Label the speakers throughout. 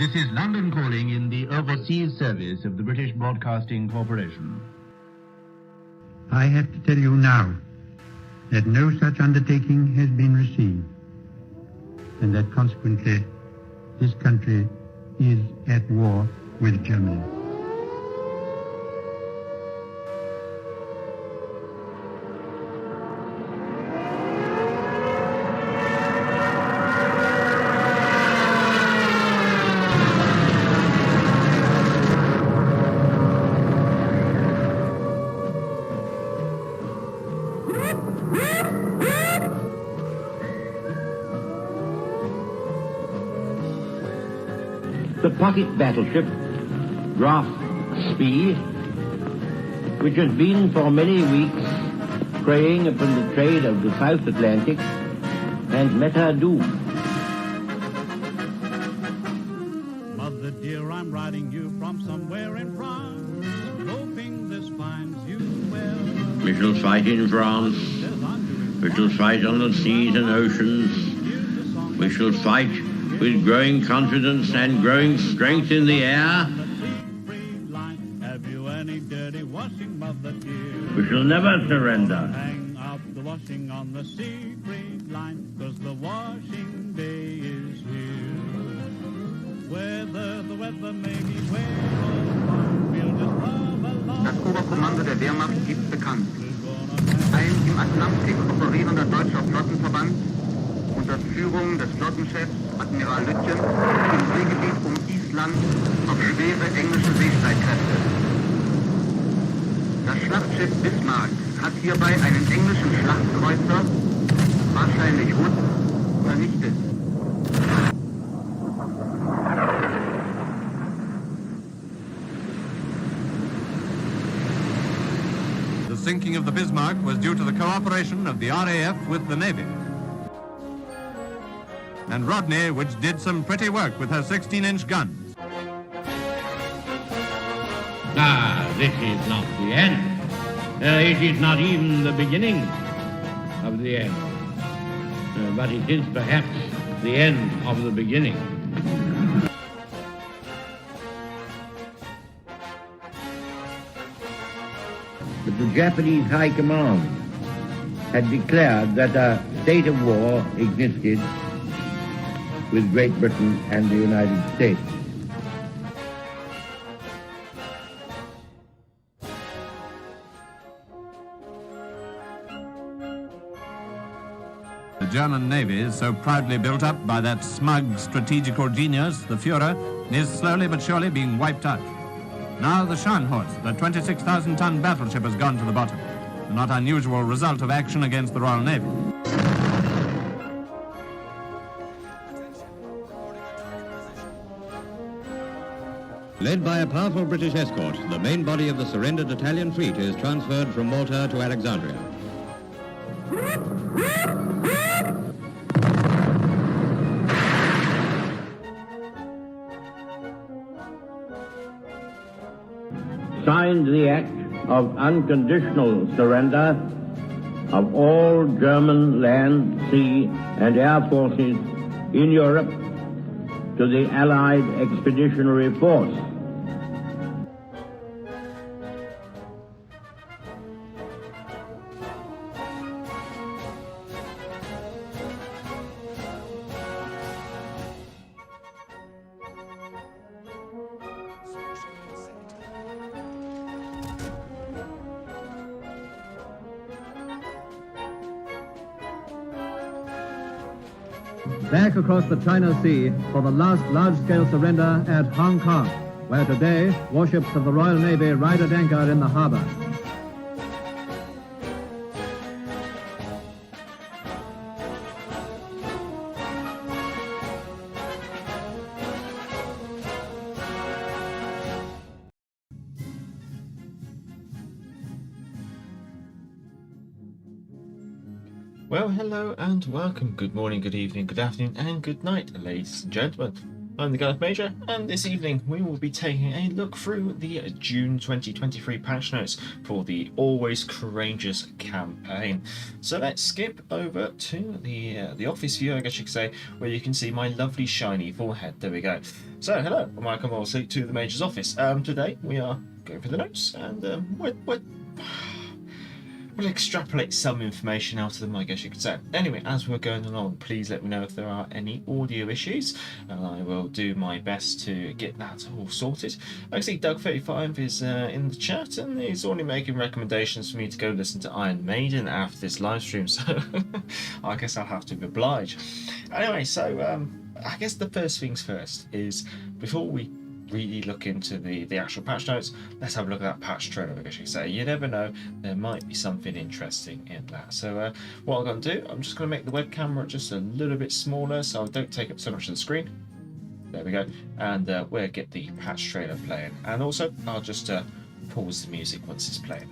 Speaker 1: This is London calling in the overseas service of the British Broadcasting Corporation.
Speaker 2: I have to tell you now that no such undertaking has been received, and that consequently this country is at war with Germany.
Speaker 3: The pocket battleship, Graf Spee, which has been for many weeks preying upon the trade of the South Atlantic, and met her doom.
Speaker 4: Mother dear, I'm writing you from somewhere in France, hoping this finds you well.
Speaker 3: We shall fight in France. We shall fight on the seas and oceans. We shall fight with growing confidence and growing strength in the air. We shall never surrender.
Speaker 4: Hang up the washing on the sea green line, 'cause the washing day is here. Whether the weather may be wet or warm, we'll just love along.
Speaker 5: Das Oberkommando der Wehrmacht gibt bekannt. Ein im Atlantik operierender deutscher Flottenverband unter Führung des Flottenchefs Admiral Lütjen im Seegebiet um Island auf schwere englische Seestreitkräfte. Das Schlachtschiff Bismarck hat hierbei einen englischen Schlachtkreuzer, wahrscheinlich Hood, vernichtet.
Speaker 6: The sinking of the Bismarck was due to the cooperation of the RAF with the Navy. And Rodney, which did some pretty work with her 16-inch guns.
Speaker 3: This is not the end. It is not even the beginning of the end. But it is perhaps the end of the beginning. But the Japanese High Command had declared that a state of war existed with Great Britain and the United States.
Speaker 6: The German Navy, so proudly built up by that smug strategical genius, the Führer, is slowly but surely being wiped out. Now the Scharnhorst, the 26,000-ton battleship, has gone to the bottom, a not unusual result of action against the Royal Navy.
Speaker 7: Led by a powerful British escort, the main body of the surrendered Italian fleet is transferred from Malta to Alexandria.
Speaker 3: Signed the act of unconditional surrender of all German land, sea, and air forces in Europe to the Allied Expeditionary Force.
Speaker 8: Back across the China Sea for the last large-scale surrender at Hong Kong, where today warships of the Royal Navy ride at anchor in the harbor.
Speaker 9: Well, hello and welcome. Good morning, good evening, good afternoon and good night, ladies and gentlemen. I'm the Gareth Major, and this evening we will be taking a look through the June 2023 patch notes for the Always Courageous campaign. So let's skip over to the office view, I guess you could say, where you can see my lovely shiny forehead. There we go. So hello, and welcome obviously to the Major's office. Today we are going through the notes, and we'll extrapolate some information out of them, I guess you could say. Anyway, as we're going along, please let me know if there are any audio issues, and I will do my best to get that all sorted. I see Doug35 is in the chat, and he's already making recommendations for me to go listen to Iron Maiden after this live stream, so I guess I'll have to oblige. Anyway, so I guess the first things first is, before we really look into the actual patch notes, let's have a look at that patch trailer, I guess you could say. You never know, there might be something interesting in that. So what I'm going to do, I'm just going to make the web camera just a little bit smaller so I don't take up so much of the screen. There we go. And we'll get the patch trailer playing. And also, I'll just pause the music once it's playing.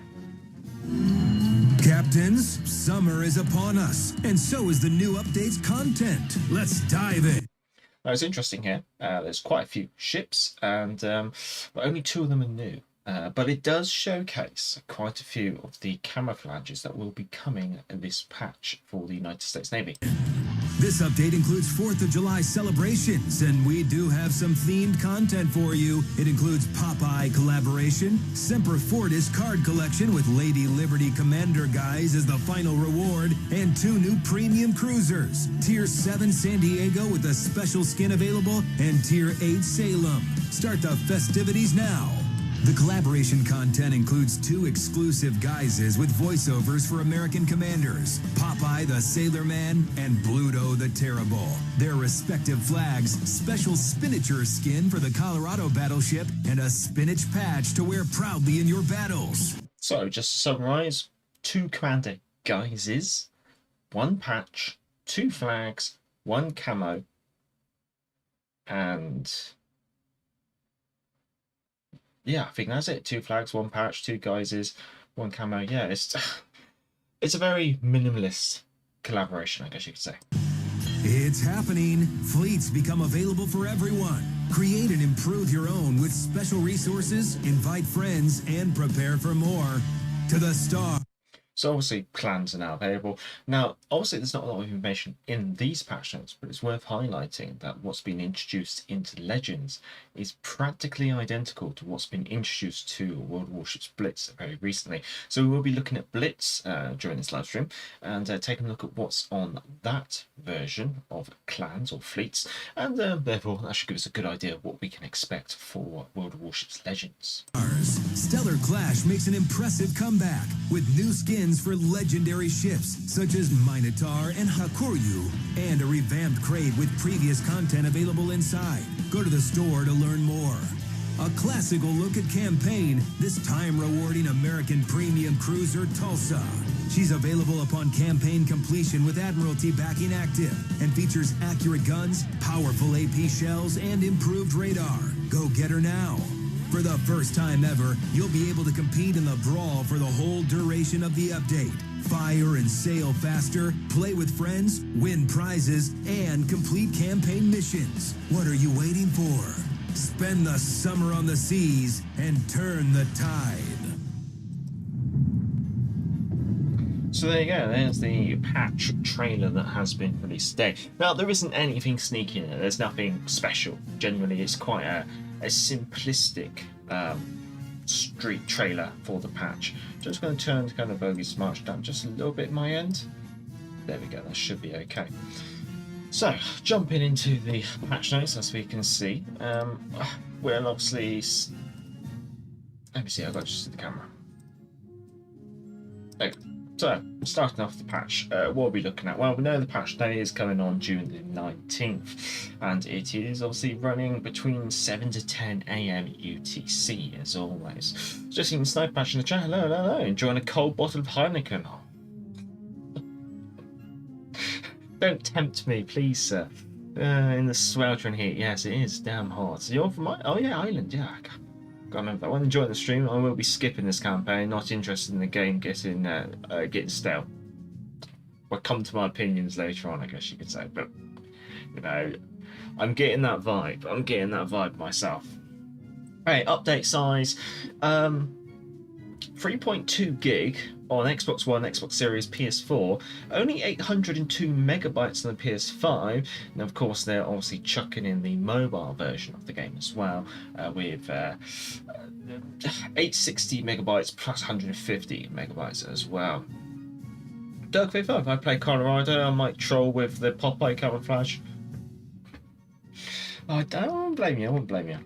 Speaker 10: Captains, summer is upon us, and so is the new updates content. Let's dive in.
Speaker 9: Now it's interesting here, there's quite a few ships, and but only 2 of them are new. But it does showcase quite a few of the camouflages that will be coming in this patch for the United States Navy.
Speaker 10: This update includes 4th of July celebrations, and we do have some themed content for you. It includes Popeye Collaboration, Semper Fortis card collection with Lady Liberty Commander guys as the final reward, and 2 new premium cruisers, Tier 7 San Diego with a special skin available, and Tier 8 Salem. Start the festivities now. The collaboration content includes 2 exclusive guises with voiceovers for American commanders, Popeye the Sailor Man and Bluto the Terrible. Their respective flags, special spinature skin for the Colorado battleship, and a spinach patch to wear proudly in your battles.
Speaker 9: So just to summarize, 2 commander guises, 1 patch, 2 flags, 1 camo, and yeah, I think that's it. 2 flags, 1 patch, 2 guises, 1 camo. Yeah, it's a very minimalist collaboration, I guess you could say.
Speaker 10: It's happening. Fleets become available for everyone. Create and improve your own with special resources, invite friends, and prepare for more. To the star.
Speaker 9: So obviously clans are now available. Now, obviously there's not a lot of information in these patch notes, but it's worth highlighting that what's been introduced into Legends is practically identical to what's been introduced to World Warships Blitz very recently. So we will be looking at Blitz during this live stream, and taking a look at what's on that version of clans or fleets, and therefore that should give us a good idea of what we can expect for World Warships Legends.
Speaker 10: Stellar Clash makes an impressive comeback with new skins for legendary ships such as Minotaur and Hakuryu, and a revamped crate with previous content available inside. Go to the store to learn more. A classical look at campaign, this time rewarding American premium cruiser Tulsa. She's available upon campaign completion with Admiralty backing active, and features accurate guns, powerful AP shells, and improved radar. Go get her now. For the first time ever, you'll be able to compete in the brawl for the whole duration of the update. Fire and sail faster, play with friends, win prizes, and complete campaign missions. What are you waiting for? Spend the summer on the seas and turn the tide.
Speaker 9: So there you go, there's the patch trailer that has been released today. Now, there isn't anything sneaky in it, there's nothing special. Generally, it's quite a simplistic street trailer for the patch. Just going to turn kind of Bogey Smart down just a little bit my end. There we go, that should be okay. So, jumping into the patch notes, as we can see, we'll obviously... Let me see, I've got just the camera. Okay. So, starting off the patch, what are we looking at? Well, we know the patch day is coming on June the 19th, and it is obviously running between 7 to 10 AM UTC, as always. Just seeing Snipe Patch in the chat, hello, hello, hello, enjoying a cold bottle of Heineken. Don't tempt me, please, sir. In the sweltering heat, yes, it is damn hot. So you're from, oh yeah, Ireland, yeah. Can't remember that one. Enjoying the stream. I will be skipping this campaign. Not interested in the game getting stale. We'll come to my opinions later on, I guess you could say. But you know, I'm getting that vibe. I'm getting that vibe myself. Right, update size. 3.2 gig on Xbox One, Xbox Series, PS4, only 802 megabytes on the PS5, and of course they're obviously chucking in the mobile version of the game as well, with 860 megabytes plus 150 megabytes as well. Doug 55, I play Colorado, I might troll with the Popeye camouflage. I won't blame you, I won't blame you.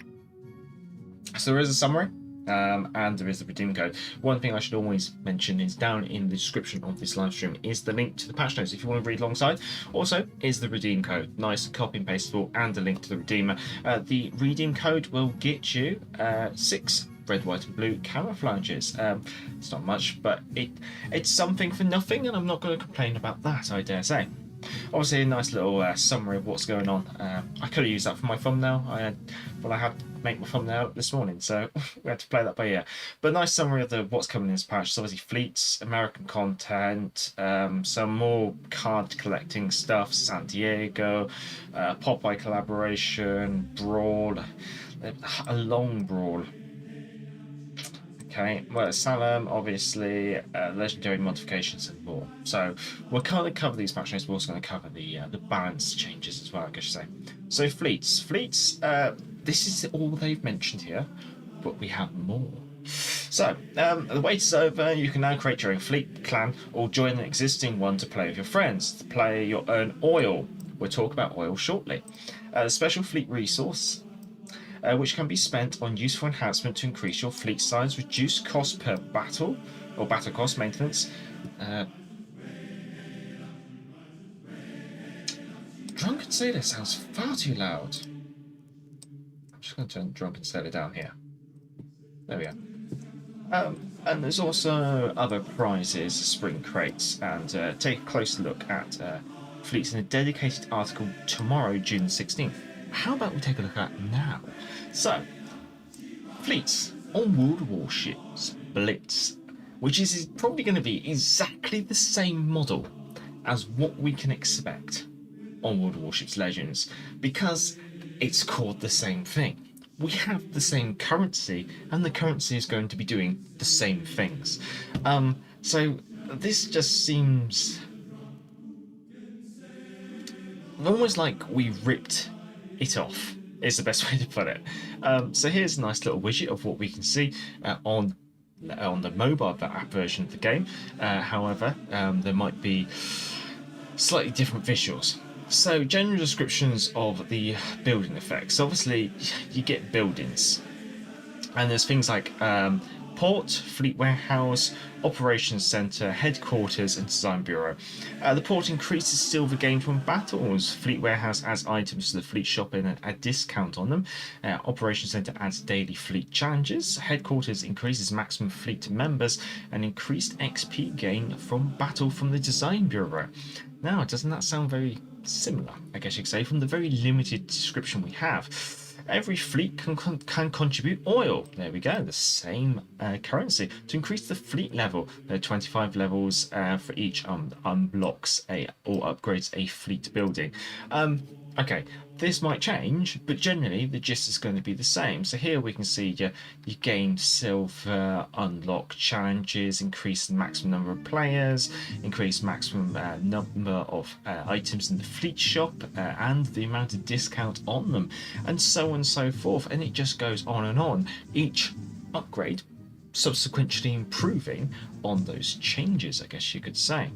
Speaker 9: So there is a summary. And there is the redeem code. One thing I should always mention is down in the description of this live stream is the link to the patch notes if you want to read alongside. Also is the redeem code. Nice copy and pastable, and a link to the redeemer. The redeem code will get you 6 red, white and blue camouflages. It's not much, but it's something for nothing, and I'm not going to complain about that, I dare say. Obviously a nice little summary of what's going on. I could have used that for my thumbnail. I had to make my thumbnail this morning, so we had to play that by ear. But nice summary of what's coming in this patch. So obviously fleets, American content, some more card collecting stuff, San Diego, Popeye Collaboration, Brawl, a long Brawl. Okay, well, Salem, obviously, legendary modifications and more. So we'll kind of cover these patch notes. We're also going to cover the balance changes as well, I guess you say. So fleets, this is all they've mentioned here, but we have more. So the wait is over. You can now create your own fleet clan or join an existing one to play with your friends. To play your own oil. We'll talk about oil shortly. The special fleet resource, which can be spent on useful enhancement to increase your fleet size, reduce cost per battle, or battle cost maintenance. Drunken Sailor sounds far too loud. I'm just going to turn Drunken Sailor down here. There we go. And there's also other prizes, spring crates, and take a closer look at fleets in a dedicated article tomorrow, June 16th. How about we take a look at now? So, fleets on world warships, Blitz, which is probably going to be exactly the same model as what we can expect on World Warships Legends, because it's called the same thing. We have the same currency, and the currency is going to be doing the same things. So this just seems almost like we ripped it off, is the best way to put it. So here's a nice little widget of what we can see on the mobile app version of the game. However, there might be slightly different visuals. So general descriptions of the building effects. Obviously you get buildings, and there's things like port, fleet warehouse, operations center, headquarters and design bureau. The port increases silver gained from battles. Fleet warehouse adds items to the fleet shop and a discount on them. Operations center adds daily fleet challenges. Headquarters increases maximum fleet members and increased XP gain from battle from the design bureau. Now, doesn't that sound very similar, I guess you could say, from the very limited description we have? Every fleet can contribute oil. There we go, the same currency. To increase the fleet level, there are 25 levels for each unblocks or upgrades a fleet building. Okay, this might change, but generally the gist is going to be the same. So here we can see you gain silver, unlock challenges, increase the maximum number of players, increase maximum number of items in the fleet shop, and the amount of discount on them, and so on and so forth. And it just goes on and on. Each upgrade subsequently improving on those changes, I guess you could say.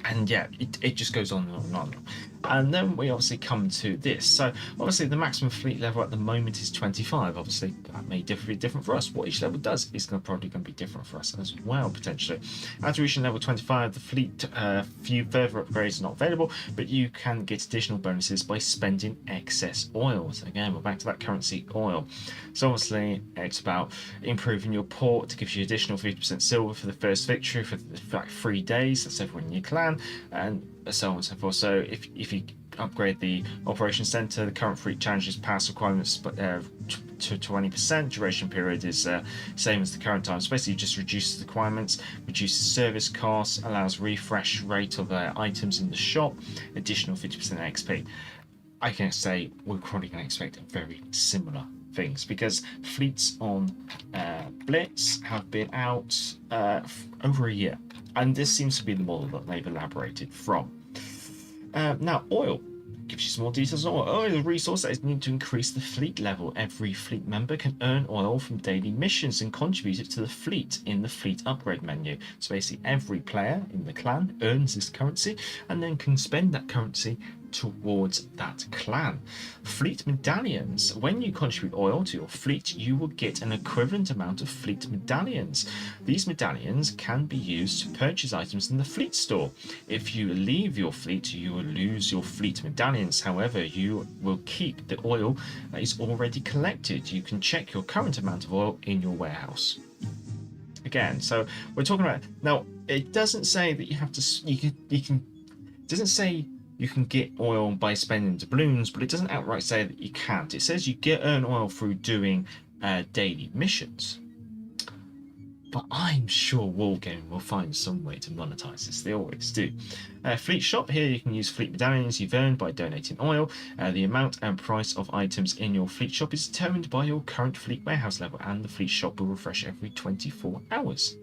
Speaker 9: And yeah, it just goes on and on and on. And then we obviously come to this. So obviously the maximum fleet level at the moment is 25. Obviously that may be different for us. What each level does is probably going to be different for us as well, potentially. After reaching level 25, the fleet few further upgrades are not available, but you can get additional bonuses by spending excess oil. So again, we're back to that currency oil. So obviously it's about improving your port to give you additional 50% silver for the first victory for like 3 days. That's everyone in your clan, and so on and so forth. So if you upgrade the operations center, the current fleet challenges pass requirements to 20%. Duration period is same as the current time. So basically, just reduces the requirements, reduces service costs, allows refresh rate of items in the shop, additional 50% XP. I can say we're probably going to expect very similar things, because fleets on Blitz have been out over a year, and this seems to be the model that they've elaborated from. Now, oil gives you some more details on oil. Oil is a resource that is needed to increase the fleet level. Every fleet member can earn oil from daily missions and contribute it to the fleet in the fleet upgrade menu. So basically every player in the clan earns this currency and then can spend that currency towards that clan. Fleet medallions. When you contribute oil to your fleet, you will get an equivalent amount of fleet medallions. These medallions can be used to purchase items in the fleet store. If you leave your fleet, you will lose your fleet medallions. However, you will keep the oil that is already collected. You can check your current amount of oil in your warehouse. Again, so we're talking about, now it doesn't say that you have to, it doesn't say you can get oil by spending doubloons, but it doesn't outright say that you can't. It says you earn oil through doing daily missions. But I'm sure Wargaming will find some way to monetize this. They always do. Fleet shop. Here you can use fleet medallions you've earned by donating oil. The amount and price of items in your fleet shop is determined by your current fleet warehouse level, and the fleet shop will refresh every 24 hours.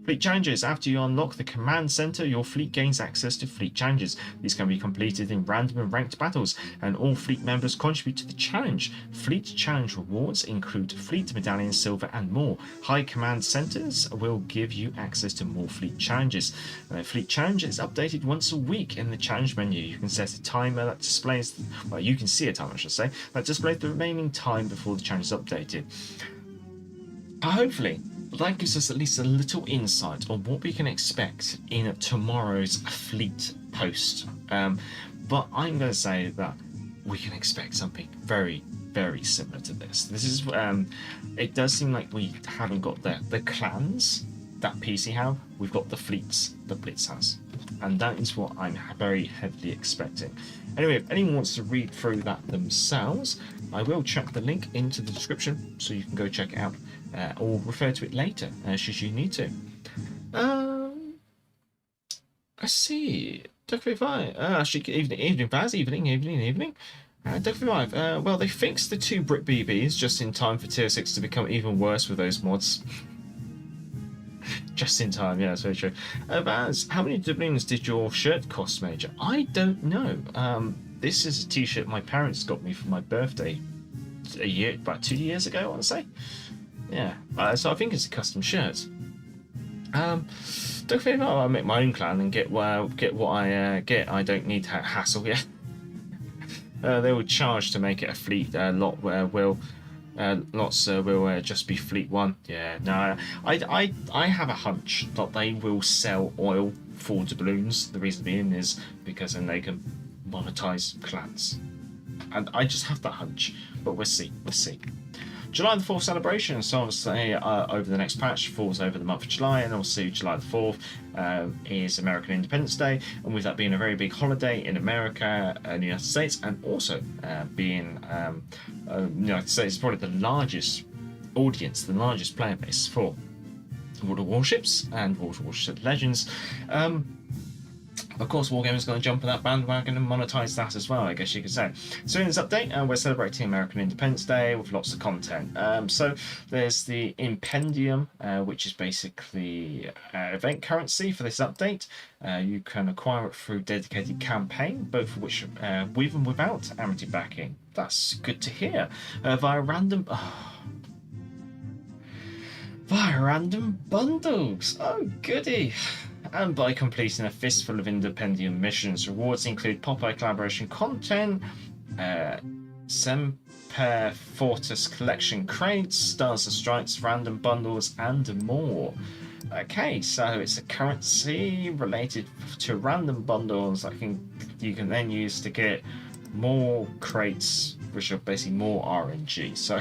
Speaker 9: Fleet challenges. After you unlock the command center, your fleet gains access to fleet challenges. These can be completed in random and ranked battles, and all fleet members contribute to the challenge. Fleet challenge rewards include fleet medallions, silver, and more. High command centers will give you access to more fleet challenges. Fleet challenge is updated once a week in the challenge menu. You can set a timer that displays, well, you can see a timer, I should say, that displays the remaining time before the challenge is updated. Hopefully, that gives us at least a little insight on what we can expect in tomorrow's fleet post. But I'm going to say that we can expect something very, very similar to this. This is, it does seem like we haven't got the clans that PC have. We've got the fleets that Blitz has, and that is what I'm very heavily expecting. Anyway, if anyone wants to read through that themselves, I will chuck the link into the description so you can go check it out. Or refer to it later, should you need to. I see. Duck 55. Actually, evening, Baz. Evening. Duck 55. Well, they fixed the 2 Brit BBs just in time for Tier 6 to become even worse with those mods. Just in time, yeah, that's very true. Baz, how many doubloons did your shirt cost, Major? I don't know. This is a t-shirt my parents got me for my birthday about 2 years ago, I want to say. Yeah, so I think it's a custom shirt. Don't feel I make my own clan and get what I get. I don't need to hassle. Yeah, they will charge to make it a fleet. Lots will just be fleet 1. Yeah, no, I have a hunch that they will sell oil for doubloons. The reason being is because then they can monetize clans, and I just have that hunch. But we'll see. July the 4th celebration, so obviously over the next patch falls over the month of July, and also July the 4th is American Independence Day, and with that being a very big holiday in America and the United States, and also being the United States is probably the largest audience, the largest player base for World of Warships and World of Warships Legends. Of course, Wargaming is going to jump on that bandwagon and monetize that as well, I guess you could say. So in this update, we're celebrating American Independence Day with lots of content. So there's the Impendium, which is basically event currency for this update. You can acquire it through dedicated campaign, both of which with and without amity backing. That's good to hear. Via random bundles. Oh, goody. And by completing a fistful of Independent missions. Rewards include Popeye Collaboration content, Semper Fortis collection crates, Stars and Stripes random bundles, and more. Okay, so it's a currency related to random bundles that you can then use to get more crates, which are basically more RNG. So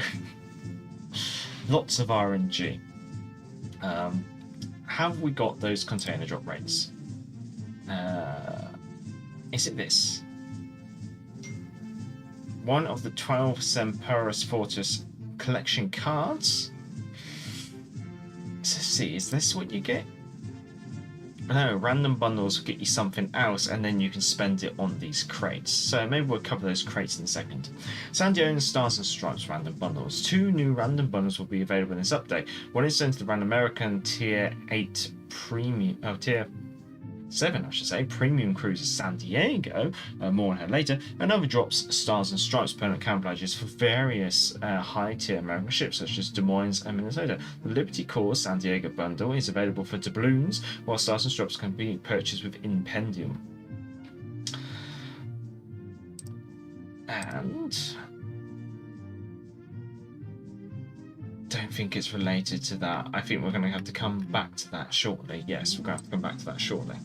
Speaker 9: lots of RNG. Have we got those container drop rates? Is it this? One of the 12 Semper Fortis collection cards. Let's see, is this what you get? random bundles will get you something else, and then you can spend it on these crates. So maybe we'll cover those crates in a second. San Diego Stars and Stripes random bundles. 2 new random bundles will be available in this update. One is sent to the Random American Tier 8 Premium, Tier 7, I should say, Premium Cruiser San Diego, more on her later. Another drops Stars and Stripes permanent camouflages for various high-tier American ships such as Des Moines and Minnesota. The Liberty Corps San Diego bundle is available for doubloons, while Stars and Stripes can be purchased with Impendium. And don't think it's related to that. I think we're going to have to come back to that shortly. Yes, we're going to have to come back to that shortly.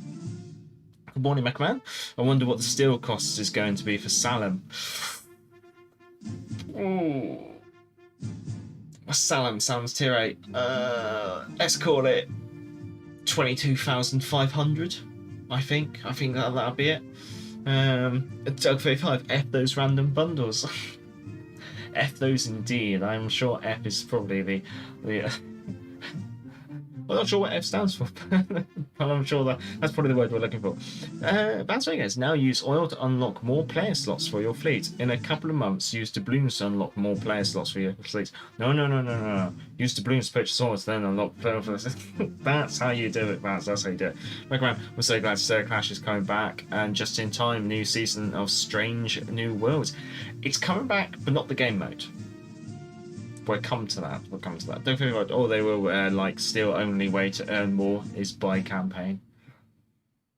Speaker 9: Good morning, McMahon. I wonder what the steel cost is going to be for Salem. Ooh. Salem's tier 8. Let's call it 22,500. I think that'll be it. Doug 35. F those random bundles. F those indeed. I'm sure F is probably the I'm not sure what F stands for, but I'm sure that's probably the word we're looking for. Las Vegas, now use oil to unlock more player slots for your fleet. In a couple of months, use doubloons to unlock more player slots for your fleet. No. Use doubloons to purchase oil, then unlock player slots. That's how you do it, Vance. That's how you do it. McMahon, we're so glad Star Clash is coming back, and just in time, new season of Strange New Worlds. It's coming back, but not the game mode. We'll come to that. Don't feel like, they will still only way to earn more is buy campaign.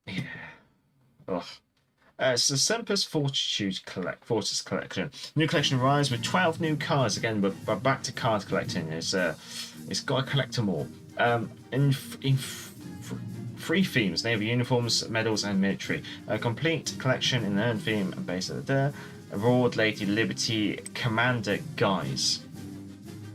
Speaker 9: Yeah. Ugh. So Sempus Fortitude Fortis Collection. New collection arrives with 12 new cards. Again, we're back to card collecting. It's got to collect them all. In three themes: Navy uniforms, medals, and military. A complete collection in the earned theme based on the Award Lady Liberty Commander Guys.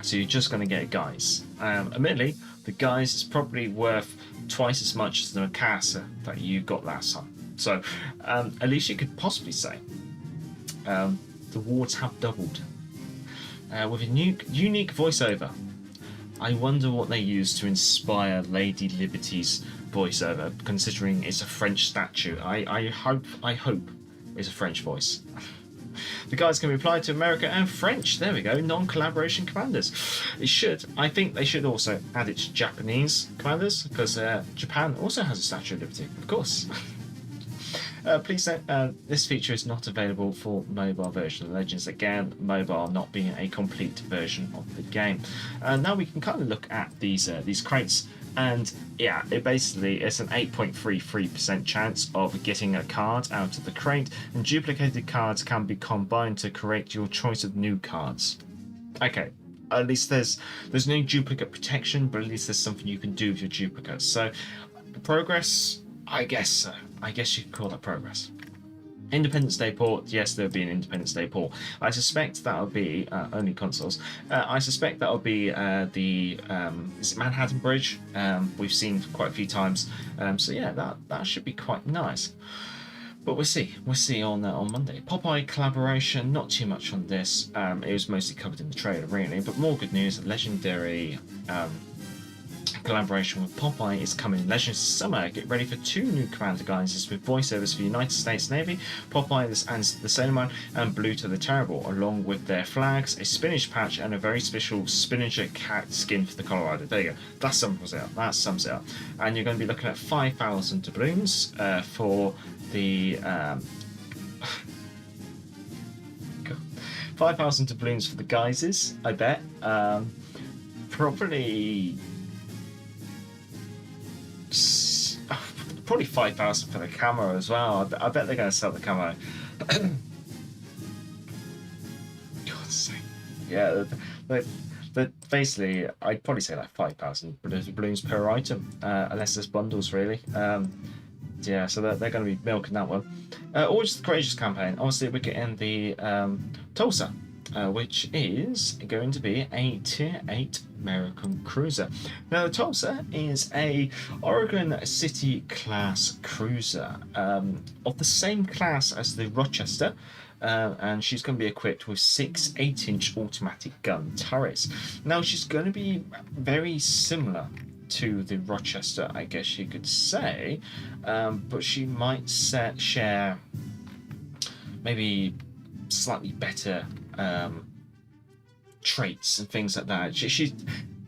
Speaker 9: So you're just going to get guys. Admittedly, the guys is probably worth twice as much as the Mikasa that you got last time. So at least you could possibly say the rewards have doubled. With a unique voiceover. I wonder what they used to inspire Lady Liberty's voiceover, considering it's a French statue. I hope it's a French voice. The guides can be applied to America and French. There we go, non-collaboration commanders. I think they should also add it to Japanese commanders, because Japan also has a Statue of Liberty, of course. Please note, this feature is not available for mobile version of Legends. Again, mobile not being a complete version of the game. Now we can kind of look at these crates. And yeah, it's an 8.33% chance of getting a card out of the crate, and duplicated cards can be combined to create your choice of new cards. Okay, at least there's no duplicate protection, but at least there's something you can do with your duplicates. So progress, I guess so. I guess you could call that progress. Independence Day port, yes, there'll be an Independence Day port. I suspect that'll be only consoles. I suspect that'll be the is it Manhattan Bridge? We've seen quite a few times. So yeah, that should be quite nice. But we'll see on Monday. Popeye Collaboration, not too much on this. It was mostly covered in the trailer, really. But more good news: legendary collaboration with Popeye is coming in Legends Summer. Get ready for 2 new commander guises with voiceovers for United States Navy, Popeye and the Salem, and Bluto the Terrible, along with their flags, a spinach patch, and a very special Spinnaker cat skin for the Colorado. There you go. That sums it up. And you're going to be looking at 5,000 doubloons for the 5,000 doubloons for the guises, I bet. Probably 5,000 for the camo as well. I bet they're going to sell the camo. God's sake. Yeah, basically, I'd probably say like 5,000 balloons per item, unless there's bundles, really. Yeah, so they're going to be milking that one. Or just the Courageous campaign. Obviously, we're getting the Tulsa, which is going to be a Tier 8 American cruiser. Now, the Tulsa is a Oregon City class cruiser of the same class as the Rochester, and she's going to be equipped with 6 8-inch automatic gun turrets. Now, she's going to be very similar to the Rochester, I guess you could say, but she might share maybe slightly better traits and things like that.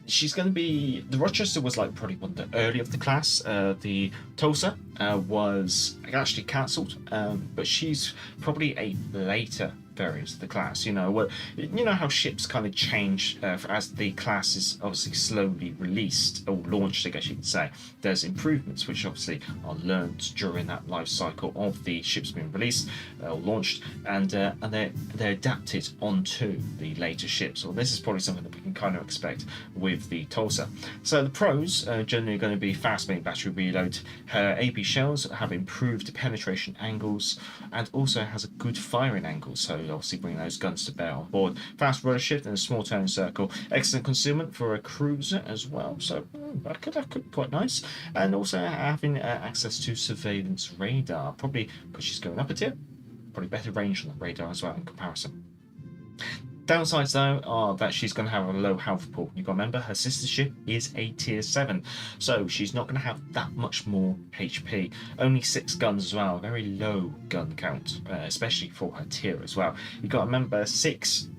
Speaker 9: She's going to be... The Rochester was like probably one of the early of the class. The Tulsa was actually cancelled, but she's probably a later variant of the class. You know how ships kind of change as the class is obviously slowly released or launched, I guess you could say. There's improvements which obviously are learned during that life cycle of the ships being released or launched, and they're adapted onto the later ships. Well, this is probably something that we can kind of expect with the Tulsa. So the pros are generally going to be fast main battery reload. Her AP shells have improved penetration angles and also has a good firing angle, so obviously bring those guns to bear on board. Fast rudder shift and a small turning circle. Excellent concealment for a cruiser as well, so that could be quite nice. And also having access to surveillance radar, probably because she's going up a tier, probably better range on the radar as well in comparison. Downsides though are that she's going to have a low health pool. You've got to remember her sister ship is a tier 7, so she's not going to have that much more HP. Only 6 guns as well, very low gun count, especially for her tier as well. You've got to remember 6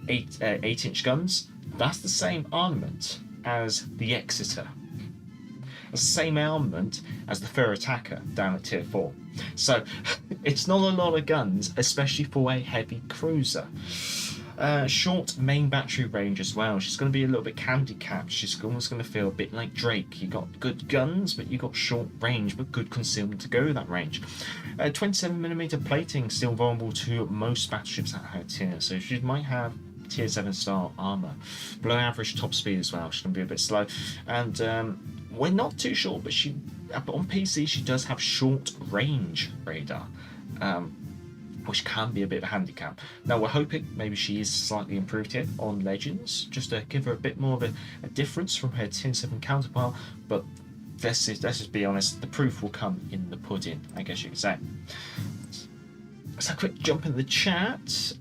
Speaker 9: 8-inch guns, that's the same armament as the Exeter. The same armament as the Fur Attacker down at tier 4. So it's not a lot of guns, especially for a heavy cruiser. Short main battery range as well. She's going to be a little bit handicapped. She's almost going to feel a bit like Drake. You got good guns, but you got short range, but good concealment to go with that range. 27mm plating, still vulnerable to most battleships at her tier, so she might have tier 7 style armor. Below average top speed as well. She's going to be a bit slow, and we're not too sure, but on PC she does have short range radar, which can be a bit of a handicap. Now we're hoping maybe she is slightly improved here on Legends, just to give her a bit more of a difference from her tier 7 counterpart, but let's just be honest, the proof will come in the pudding, I guess you could say. So a quick jump in the chat.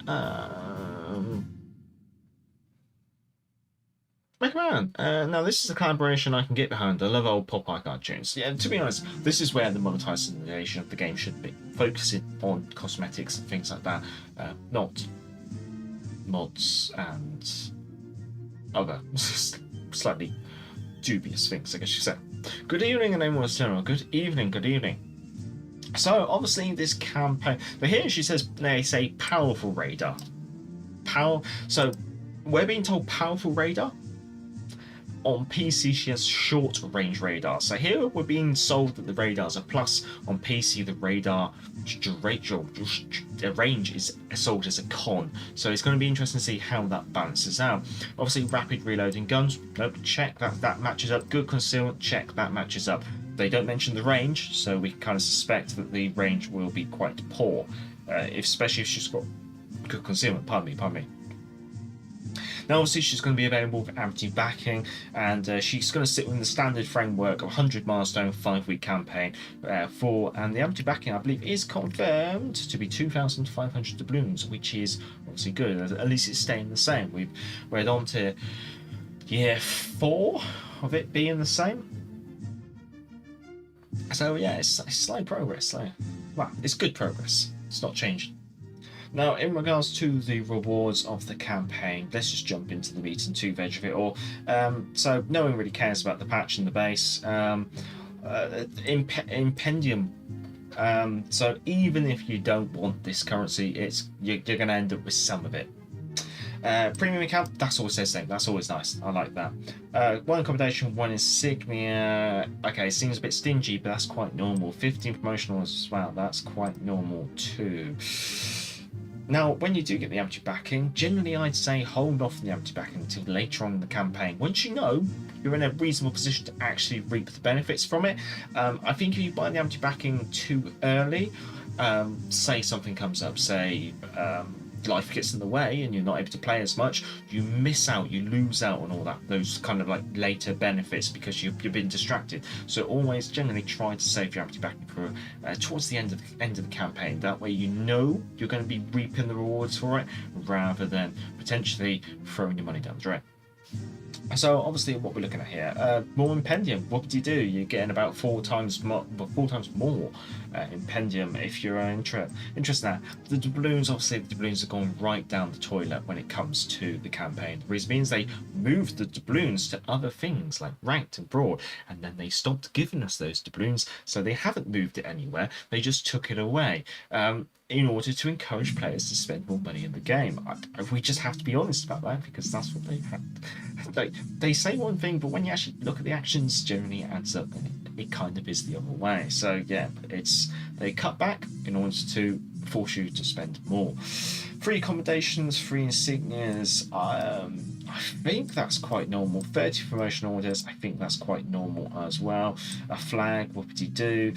Speaker 9: Man, now this is a collaboration I can get behind. I love old Popeye cartoons. Yeah, to be honest, this is where the monetization of the game should be, focusing on cosmetics and things like that, not mods and other slightly dubious things, I guess you say. Good evening, and name was General. Good evening, good evening. So obviously this campaign, but here she says they say powerful radar. So we're being told powerful radar. On PC she has short range radar, so here we're being sold that the radar's a plus. On PC the radar range is sold as a con, so it's going to be interesting to see how that balances out. Obviously rapid reloading guns, nope, check, that matches up. Good concealment, check, that matches up. They don't mention the range, so we kind of suspect that the range will be quite poor, especially if she's got good concealment. Pardon me. Now obviously she's going to be available for empty backing, and she's going to sit within the standard framework of 100 milestone 5-week campaign and the empty backing I believe is confirmed to be 2,500 doubloons, which is obviously good. At least it's staying the same. We're on to year 4 of it being the same. So yeah, it's slow progress. Well, it's good progress. It's not changed. Now, in regards to the rewards of the campaign, let's just jump into the meat and two veg of it all. So no one really cares about the patch and the base. Impendium. So even if you don't want this currency, you're going to end up with some of it. Premium account, that's always the same. That's always nice. I like that. 1 accommodation, 1 insignia. Okay, seems a bit stingy, but that's quite normal. 15 promotional as well. That's quite normal too. Now, when you do get the empty backing, generally I'd say hold off the empty backing until later on in the campaign. Once you know you're in a reasonable position to actually reap the benefits from it, I think if you buy the empty backing too early, say something comes up, say life gets in the way and you're not able to play as much, you miss out, you lose out on all those kind of like later benefits because you've been distracted. So always generally try to save your empty backing for towards the end of the campaign. That way you know you're going to be reaping the rewards for it rather than potentially throwing your money down the drain. So obviously, what we're looking at here, more impendium. Whoop-de-doo, you're getting about 4 times more impendium if you're interested in that. The doubloons, obviously, the doubloons are going right down the toilet when it comes to the campaign. The reason means they moved the doubloons to other things like ranked and broad, and then they stopped giving us those doubloons, so they haven't moved it anywhere. They just took it away. In order to encourage players to spend more money in the game. We just have to be honest about that, because that's what they have. They say one thing, but when you actually look at the actions, generally it adds up, and it kind of is the other way. So yeah, they cut back in order to force you to spend more. Free accommodations, free insignias. I think that's quite normal. 30 promotion orders, I think that's quite normal as well. A flag, whoopity-doo.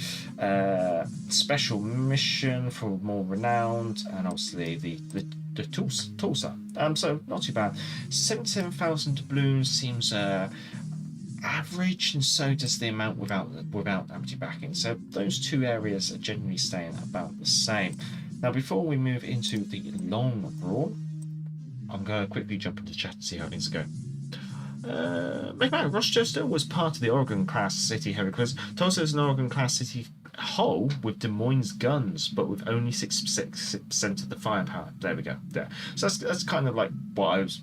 Speaker 9: Special mission for more renowned, and obviously the Tulsa. So not too bad. 77,000 doubloons seems average, and so does the amount without empty backing. So those two areas are generally staying about the same. Now, before we move into the long brawl, I'm going to quickly jump into chat and see how things go. Rochester was part of the Oregon-class city heavy cruiser. Tulsa is an Oregon-class city hull with Des Moines guns, but with only 6% of the firepower. There we go. There. So that's kind of like what I was.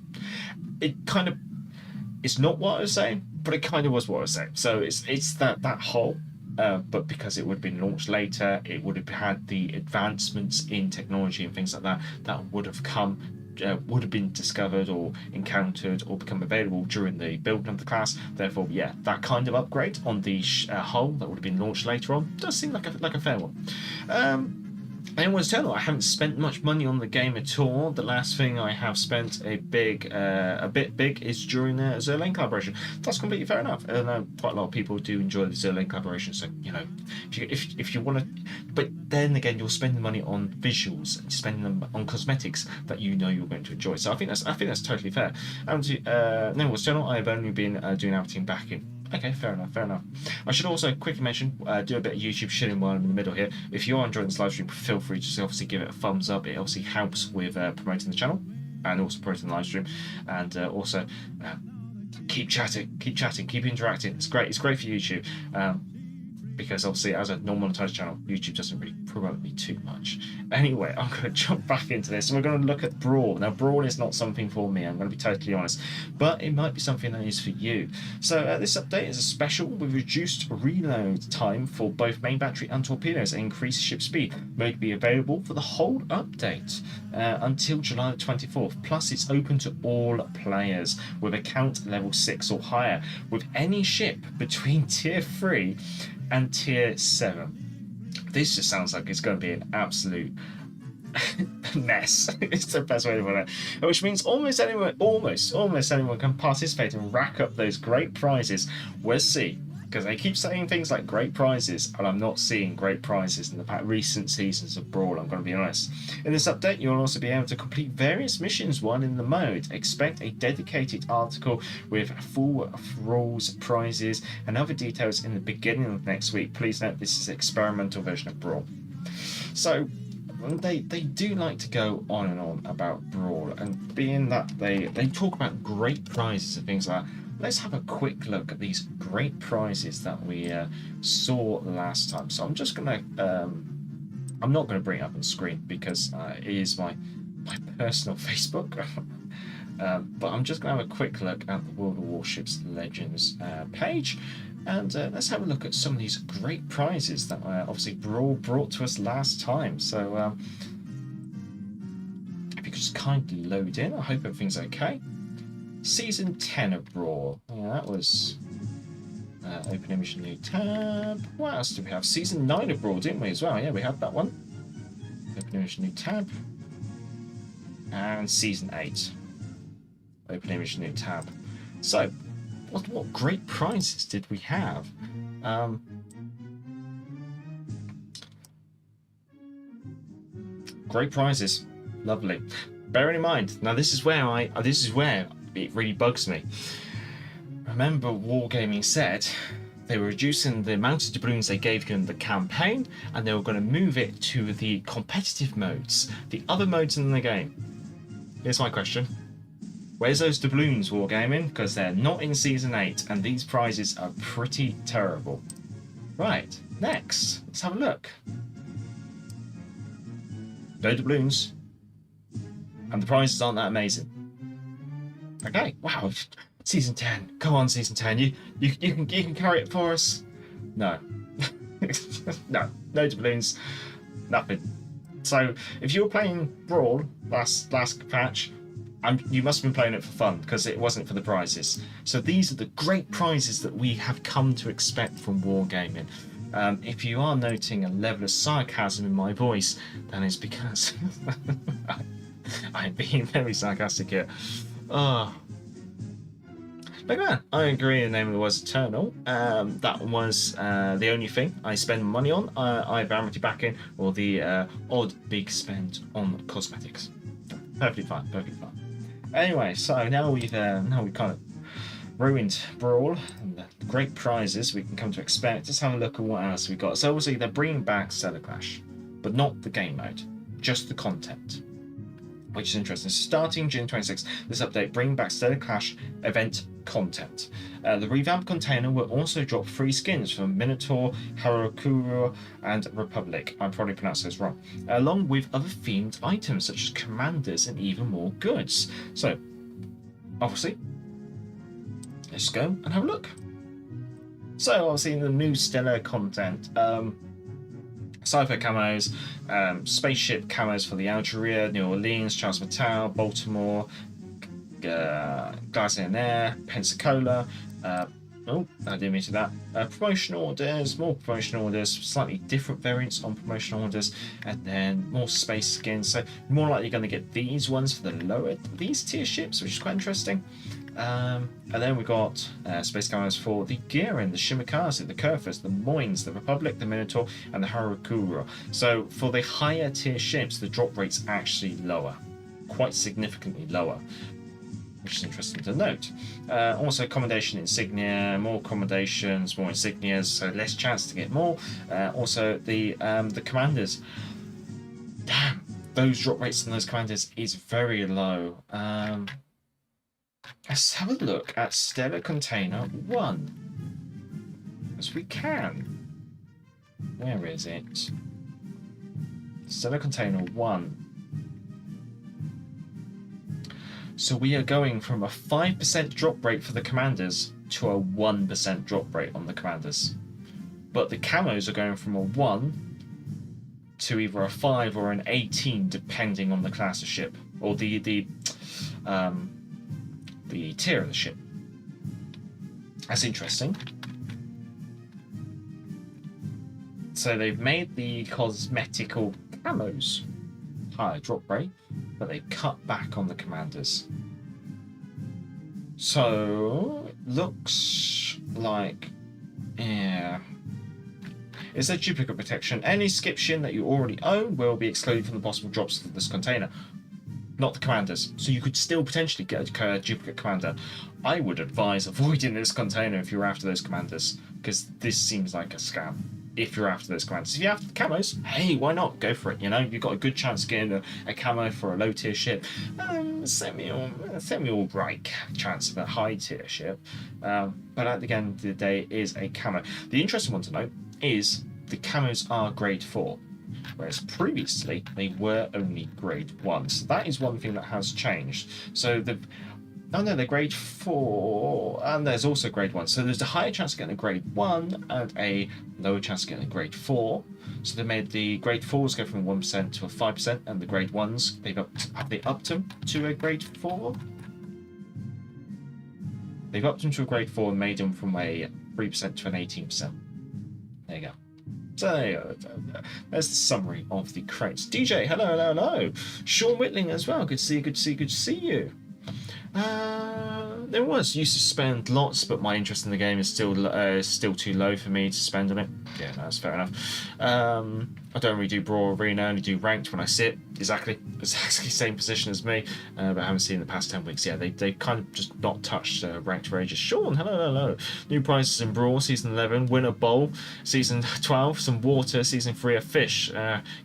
Speaker 9: It's not what I was saying, but it kind of was what I was saying. So it's that hull. But because it would have been launched later, it would have had the advancements in technology and things like that would have been discovered or encountered or become available during the building of the class. Therefore, yeah, that kind of upgrade on the hull that would have been launched later on does seem like a fair one. I want to tell you, I haven't spent much money on the game at all. The last thing I have spent a bit big is during the Zerlane collaboration. That's completely fair enough. I know quite a lot of people do enjoy the Zerlane collaboration, so you know, if you want to, but then again, you're spending money on visuals and spending them on cosmetics that you know you're going to enjoy. So I think that's totally fair. And no, what's general, I've only been doing everything back in. Okay, fair enough. I should also quickly mention, do a bit of YouTube shilling while I'm in the middle here. If you are enjoying this live stream, feel free to obviously give it a thumbs up. It obviously helps with promoting the channel and also promoting the live stream. And also, keep chatting, keep interacting. It's great for YouTube. Because obviously, as a non-monetized channel, YouTube doesn't really promote me too much. Anyway, I'm going to jump back into this, and we're going to look at Brawl. Now, Brawl is not something for me, I'm going to be totally honest, but it might be something that is for you. So this update is a special with reduced reload time for both main battery and torpedoes and increased ship speed. May be available for the whole update until July the 24th. Plus, it's open to all players with account level 6 or higher, with any ship between tier 3 and tier 7. This just sounds like it's going to be an absolute mess. It's the best way to put it. Which means almost anyone can participate and rack up those great prizes. We'll see. Because they keep saying things like great prizes, and I'm not seeing great prizes in the recent seasons of Brawl, I'm going to be honest. In this update, you'll also be able to complete various missions while in the mode. Expect a dedicated article with full rules, prizes, and other details in the beginning of next week. Please note this is an experimental version of Brawl. So, they do like to go on and on about Brawl, and being that they talk about great prizes and things like that, let's have a quick look at these great prizes that we saw last time. So I'm just gonna, I'm not gonna bring it up on screen because it is my personal Facebook. But I'm just gonna have a quick look at the World of Warships Legends page, and let's have a look at some of these great prizes that obviously Brawl brought to us last time. So if you could just kindly load in, I hope everything's okay. Season 10 of Brawl. Yeah, that was open image new tab. What else do we have? Season 9 of Brawl, didn't we as well? Yeah, we had that one. Open image new tab. And Season 8. Open image new tab. So, what great prizes did we have? Great prizes. Lovely. Bearing in mind, now this is where it really bugs me. Remember, Wargaming said they were reducing the amount of doubloons they gave you in the campaign, and they were going to move it to the competitive modes, the other modes in the game. Here's my question: Where's those doubloons, Wargaming? Because they're not in Season 8, and these prizes are pretty terrible. Right, next, let's have a look. No doubloons. And the prizes aren't that amazing. Okay, wow, Season 10. Come on, Season 10. You can carry it for us. No. No doubloons. Nothing. So, if you were playing Brawl last patch, you must have been playing it for fun, because it wasn't for the prizes. So these are the great prizes that we have come to expect from Wargaming. If you are noting a level of sarcasm in my voice, then it's because I'm being very sarcastic here. But man, I agree, the name of it was Eternal. That was the only thing I spend money on, either Amity backing or the odd big spend on cosmetics. Perfectly fine, perfectly fine. Anyway, so now we've kind of ruined Brawl and the great prizes we can come to expect. Let's have a look at what else we got. So obviously they're bringing back Stellar Clash, but not the game mode, just the content, which is interesting. So starting June 26th, this update bringing back Stellar Clash event content. The revamped container will also drop free skins from Minotaur, Harakuru, and Republic. I probably pronounced those wrong. Along with other themed items such as commanders and even more goods. So, obviously, let's go and have a look. So, obviously, the new Stellar content. Cypher camos, spaceship camos for the Algeria, New Orleans, Charles Mattel, Baltimore, Glacier Air, Pensacola. Oh, I didn't mean to that. Promotional orders, more promotional orders, slightly different variants on promotional orders, and then more space skins. So more likely going to get these ones for the these tier ships, which is quite interesting. And then we got space camos for the Girin, the Shimakaze, the Kerfus, the Moines, the Republic, the Minotaur, and the Harakuru. So for the higher tier ships, the drop rate's actually lower, quite significantly lower, which is interesting to note. Also commendation insignia, more commendations, more insignias, so less chance to get more. Also the commanders. Damn, those drop rates on those commanders is very low. Let's have a look at Stellar Container 1. As we can. Where is it? Stellar Container 1. So we are going from a 5% drop rate for the commanders to a 1% drop rate on the commanders. But the camos are going from a 1 to either a 5 or an 18 depending on the class of ship, or the tier of the ship. That's interesting. So they've made the cosmetical camos higher drop rate, but they cut back on the commanders. So it looks like, yeah. Is there duplicate protection? Any skip shin that you already own will be excluded from the possible drops of this container. Not the commanders. So you could still potentially get a duplicate commander. I would advise avoiding this container if you're after those commanders, because this seems like a scam. If you're after those commanders. If you're after the camos, hey, why not? Go for it, you know? You've got a good chance of getting a camo for a low tier ship. Semi alright chance of a high tier ship. But at the end of the day, it is a camo. The interesting one to note is the camos are grade 4. Whereas previously they were only grade 1. So that is one thing that has changed. So they're grade 4, and there's also grade 1. So there's a higher chance of getting a grade 1 and a lower chance of getting a grade 4. So they made the grade 4s go from 1% to a 5%, and the grade 1s, have they upped them to a grade 4? They've upped them to a grade 4 and made them from a 3% to an 18%. There you go. So there's the summary of the crates. DJ, hello. Sean Whitling as well. Good to see you. There used to spend lots, but my interest in the game is still too low for me to spend on it. Yeah, no, that's fair enough. I don't really do Brawl Arena, I only do Ranked when I sit. Exactly same position as me, but I haven't seen in the past 10 weeks. Yeah, they kind of just not touched Ranked for ages. Sean, hello. New prizes in Brawl, Season 11, win a bowl. Season 12, some water. Season 3, a fish.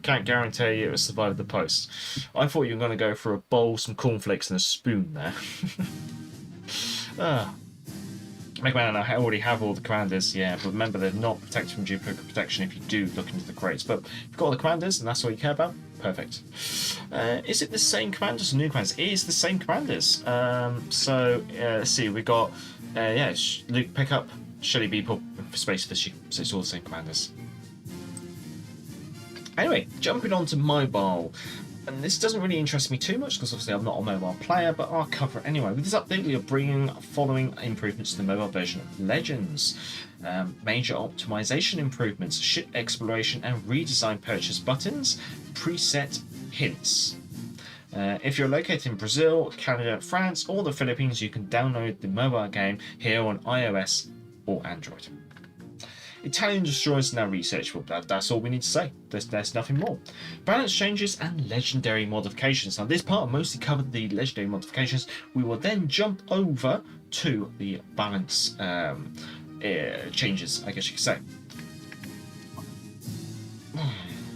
Speaker 9: Can't guarantee you it will survive the post. I thought you were going to go for a bowl, some cornflakes and a spoon there. McMahon, I already have all the commanders, yeah, but remember they're not protected from duplicate protection if you do look into the crates. But if you've got all the commanders and that's all you care about, perfect. Is it the same commanders or new commanders? It is the same commanders. Let's see, we got Luke Pickup, Shelly Beeple, Space Fishy, so it's all the same commanders. Anyway, jumping on to mobile. And this doesn't really interest me too much because obviously I'm not a mobile player, but I'll cover it anyway. With this update, we are bringing following improvements to the mobile version of Legends. Major optimization improvements, ship exploration and redesign purchase buttons, preset hints. If you're located in Brazil, Canada, France, or the Philippines, you can download the mobile game here on iOS or Android. Italian destroyers are now researchable. That's all we need to say. There's nothing more. Balance changes and legendary modifications. Now this part mostly covered the legendary modifications. We will then jump over to the balance changes, I guess you could say.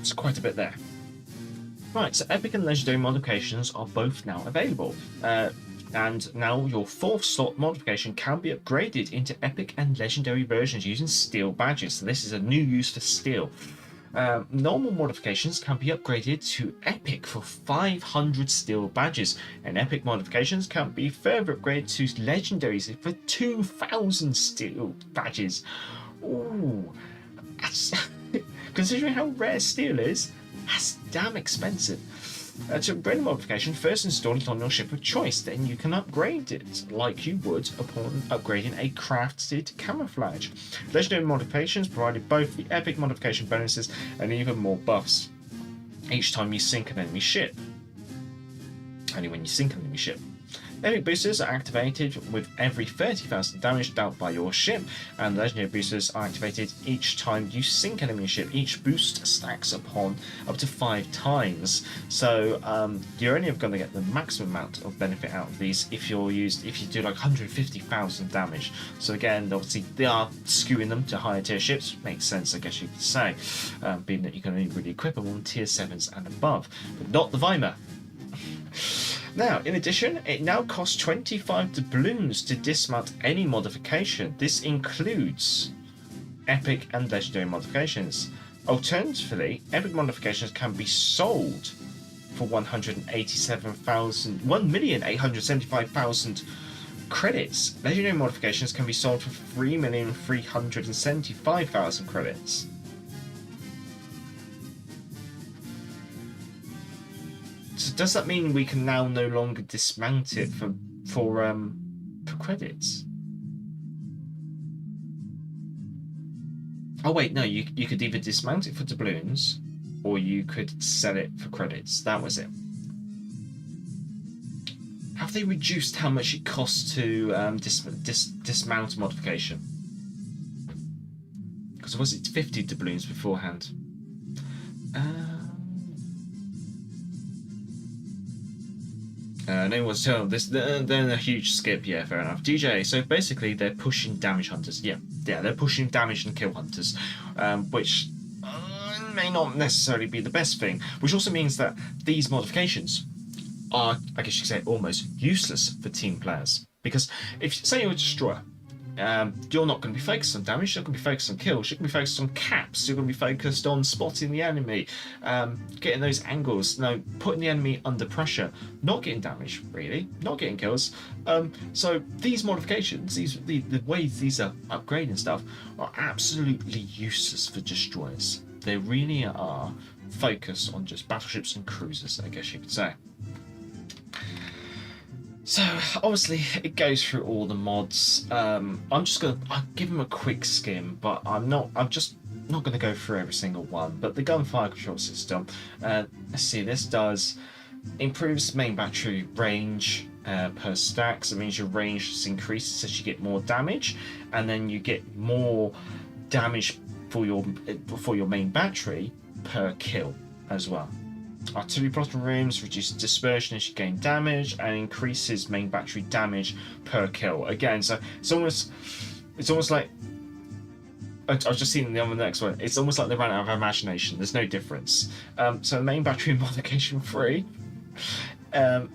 Speaker 9: It's quite a bit there. Right, so epic and legendary modifications are both now available. And now your 4th slot modification can be upgraded into epic and legendary versions using steel badges. So this is a new use for steel. Normal modifications can be upgraded to epic for 500 steel badges, and epic modifications can be further upgraded to legendaries for 2,000 steel badges. Ooh, that's considering how rare steel is, that's damn expensive. To upgrade a modification, first install it on your ship of choice, then you can upgrade it like you would upon upgrading a crafted camouflage. Legendary modifications provided both the epic modification bonuses and even more buffs each time you sink an enemy ship. Only when you sink an enemy ship. Epic boosters are activated with every 30,000 damage dealt by your ship, and legendary boosters are activated each time you sink an enemy ship. Each boost stacks upon up to 5 times, so you're only going to get the maximum amount of benefit out of these if you do like 150,000 damage. So again, obviously they are skewing them to higher tier ships. Makes sense, I guess you could say, being that you can only really equip them on tier 7s and above, but not the Weimar. Now, in addition, it now costs 25 doubloons to dismount any modification. This includes epic and legendary modifications. Alternatively, epic modifications can be sold for 1,875,000 credits. Legendary modifications can be sold for 3,375,000 credits. So does that mean we can now no longer dismount it for credits? Oh wait, no, you could either dismount it for doubloons, or you could sell it for credits. That was it. Have they reduced how much it costs to dismount a modification? Because was it 50 doubloons beforehand? No one's telling this. Then a huge skip. Yeah, fair enough. DJ. So basically, they're pushing damage hunters. Yeah, they're pushing damage and kill hunters, which may not necessarily be the best thing. Which also means that these modifications are, I guess you could say, almost useless for team players. Because if say you're a destroyer, you're not going to be focused on damage, you're going to be focused on kills, you're going to be focused on caps, you're going to be focused on spotting the enemy, getting those angles, putting the enemy under pressure, not getting damage, really, not getting kills. So these modifications, the ways these are upgrading stuff, are absolutely useless for destroyers. They really are focused on just battleships and cruisers, I guess you could say. So obviously it goes through all the mods. I'll give them a quick skim, but I'm just not going to go through every single one. But the gunfire control system, let's see, this does improves main battery range per stack. So it means your range increases as you get more damage, and then you get more damage for your main battery per kill as well. Artillery plotting rooms reduce dispersion as you gain damage and increases main battery damage per kill. Again, so it's almost like I was just seeing the next one. It's almost like they ran out of imagination. There's no difference. So main battery modification 3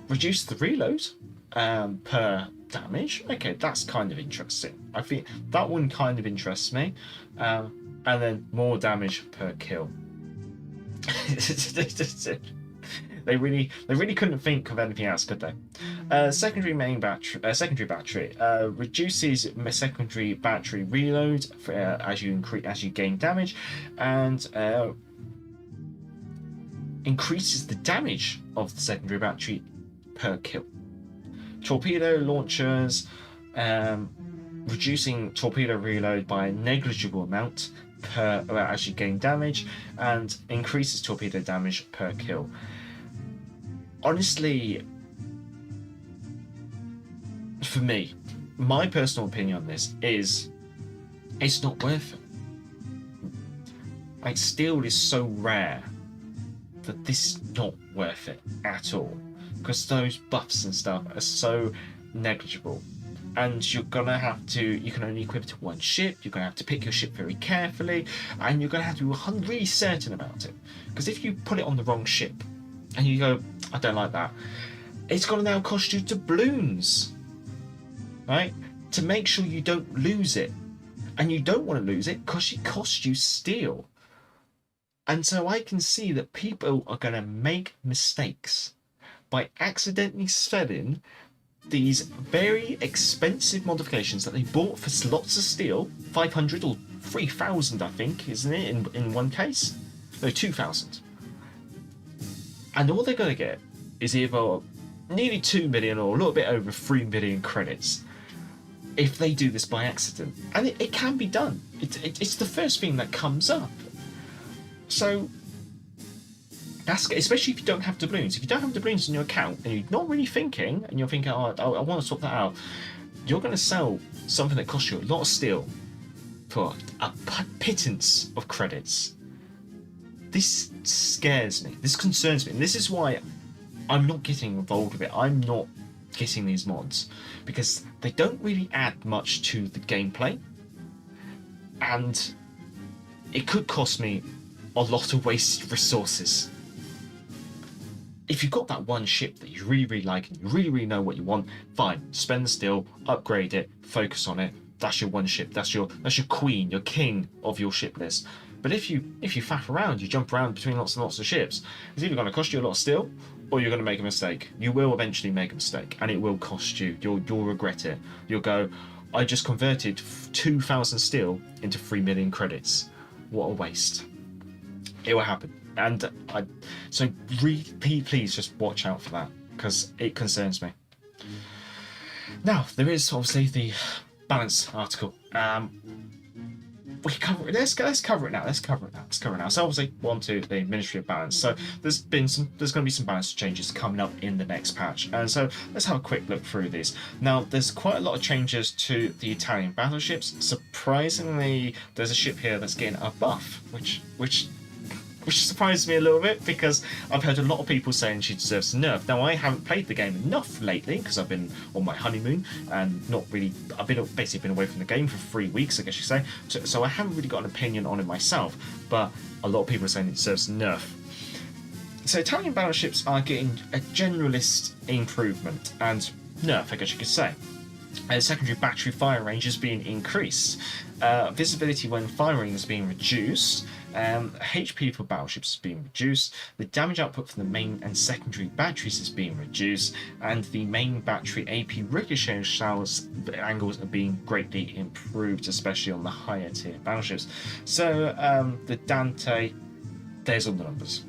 Speaker 9: reduce the reload per damage. Okay, that's kind of interesting. I think that one kind of interests me. And then more damage per kill. They really couldn't think of anything else, could they? Secondary battery reduces secondary battery reload as you gain damage, and increases the damage of the secondary battery per kill. Torpedo launchers, reducing torpedo reload by a negligible amount as you gain damage, and increases torpedo damage per kill. Honestly, for me, my personal opinion on this is it's not worth it. Like, steel is so rare that this is not worth it at all, because those buffs and stuff are so negligible. And you can only equip it to one ship, you're going to have to pick your ship very carefully, and you're going to have to be really certain about it. Because if you put it on the wrong ship, and you go, I don't like that, it's going to now cost you doubloons, right? To make sure you don't lose it. And you don't want to lose it because it costs you steel. And so I can see that people are going to make mistakes by accidentally selling these very expensive modifications that they bought for lots of steel, 500 or 3,000, I think, isn't it, in one case? No, 2,000. And all they're going to get is either nearly 2 million or a little bit over 3 million credits if they do this by accident. And it can be done. It's the first thing that comes up. So that's, especially if you don't have doubloons. If you don't have doubloons in your account and you're not really thinking, and you're thinking, oh, I want to sort that out, you're going to sell something that costs you a lot of steel for a pittance of credits. This scares me. This concerns me. And this is why I'm not getting involved with it. I'm not getting these mods, because they don't really add much to the gameplay. And it could cost me a lot of wasted resources. If you've got that one ship that you really, really like and you really, really know what you want, fine, spend the steel, upgrade it, focus on it. That's your one ship. That's your queen, your king of your ship list. But if you faff around, you jump around between lots and lots of ships, it's either going to cost you a lot of steel, or you're going to make a mistake. You will eventually make a mistake, and it will cost you. You'll regret it. You'll go, I just converted 2,000 steel into 3 million credits. What a waste. It will happen. And so please just watch out for that, because it concerns me. Now, there is obviously the balance article. We can cover it. Let's cover it now. Let's cover it now. So obviously, on to the Ministry of Balance. So there's going to be some balance changes coming up in the next patch, and so let's have a quick look through these. Now, there's quite a lot of changes to the Italian battleships. Surprisingly, there's a ship here that's getting a buff, which surprised me a little bit, because I've heard a lot of people saying she deserves a nerf. Now, I haven't played the game enough lately because I've been on my honeymoon and I've basically been away from the game for 3 weeks, I guess you say. So I haven't really got an opinion on it myself, but a lot of people are saying it deserves a nerf. So Italian battleships are getting a generalist improvement and nerf, I guess you could say. Secondary battery fire range is being increased. Visibility when firing is being reduced. HP for battleships is being reduced. The damage output from the main and secondary batteries is being reduced, and the main battery AP ricochet shells angles are being greatly improved, especially on the higher tier battleships. So the Dante, there's all the numbers.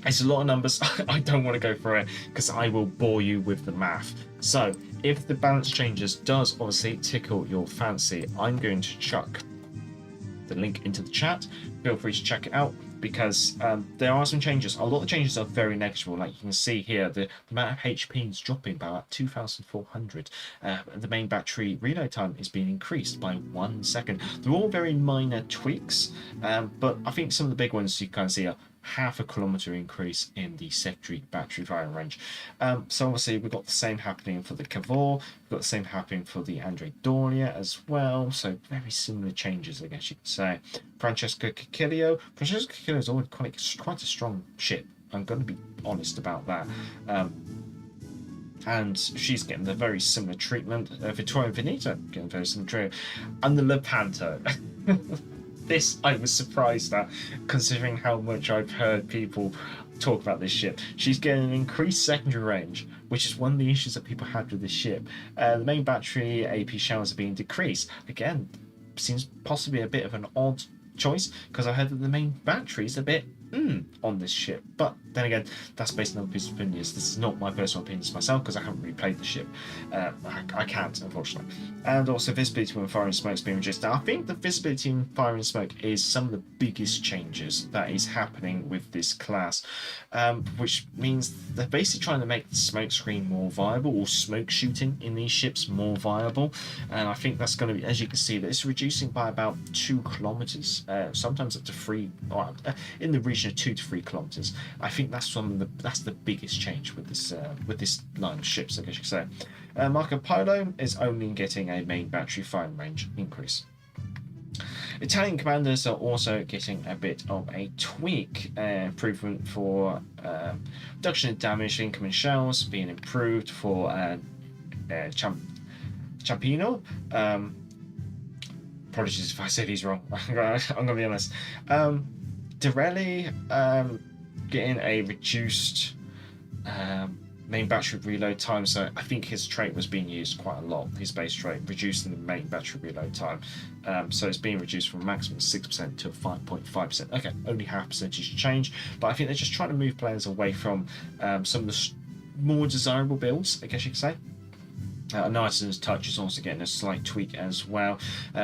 Speaker 9: It's a lot of numbers. I don't want to go through it because I will bore you with the math. So if the balance changes does obviously tickle your fancy, I'm going to chuck the link into the chat. Feel free to check it out. because there are some changes. A lot of the changes are very negligible. Like you can see here, the amount of HP is dropping by about 2,400. The main battery reload time is being increased by 1 second. They're all very minor tweaks, but I think some of the big ones you can see are half a kilometer increase in the secondary battery firing range. So obviously we've got the same happening for the Cavour, we've got the same happening for the Andre Doria as well, so very similar changes, I guess you could say. Francesca Cicillo is always quite a strong ship, I'm going to be honest about that. And she's getting the very similar treatment. Vittorio Veneto getting very similar treatment, and the Lepanto. This I was surprised at, considering how much I've heard people talk about this ship. She's getting an increased secondary range, which is one of the issues that people had with this ship. The main battery AP shells are being decreased. Again, seems possibly a bit of an odd choice, because I heard that the main battery is a bit on this ship, but then again, that's based on other people's opinions. This is not my personal opinions myself, because I haven't really played the ship. I can't, unfortunately. And also visibility when firing smoke is being reduced. Now I think the visibility in firing smoke is some of the biggest changes that is happening with this class, which means they're basically trying to make the smoke screen more viable, or smoke shooting in these ships more viable. And I think that's going to be, as you can see, that it's reducing by about 2 kilometers, sometimes up to 3, or in the region of 2 to 3 kilometers. I think that's the biggest change with this line of ships, I guess you could say. Marco Polo is only getting a main battery firing range increase. Italian commanders are also getting a bit of a tweak, improvement for reduction in damage, incoming shells being improved for Ciampino. Apologies if I say these wrong. I'm gonna be honest. Dorelli getting a reduced main battery reload time, so I think his trait was being used quite a lot, his base trait, reducing the main battery reload time. So it's being reduced from a maximum 6% to 5.5%. Okay, only half percentage change, but I think they're just trying to move players away from some of the more desirable builds, I guess you could say. Nicen's touch is also getting a slight tweak as well,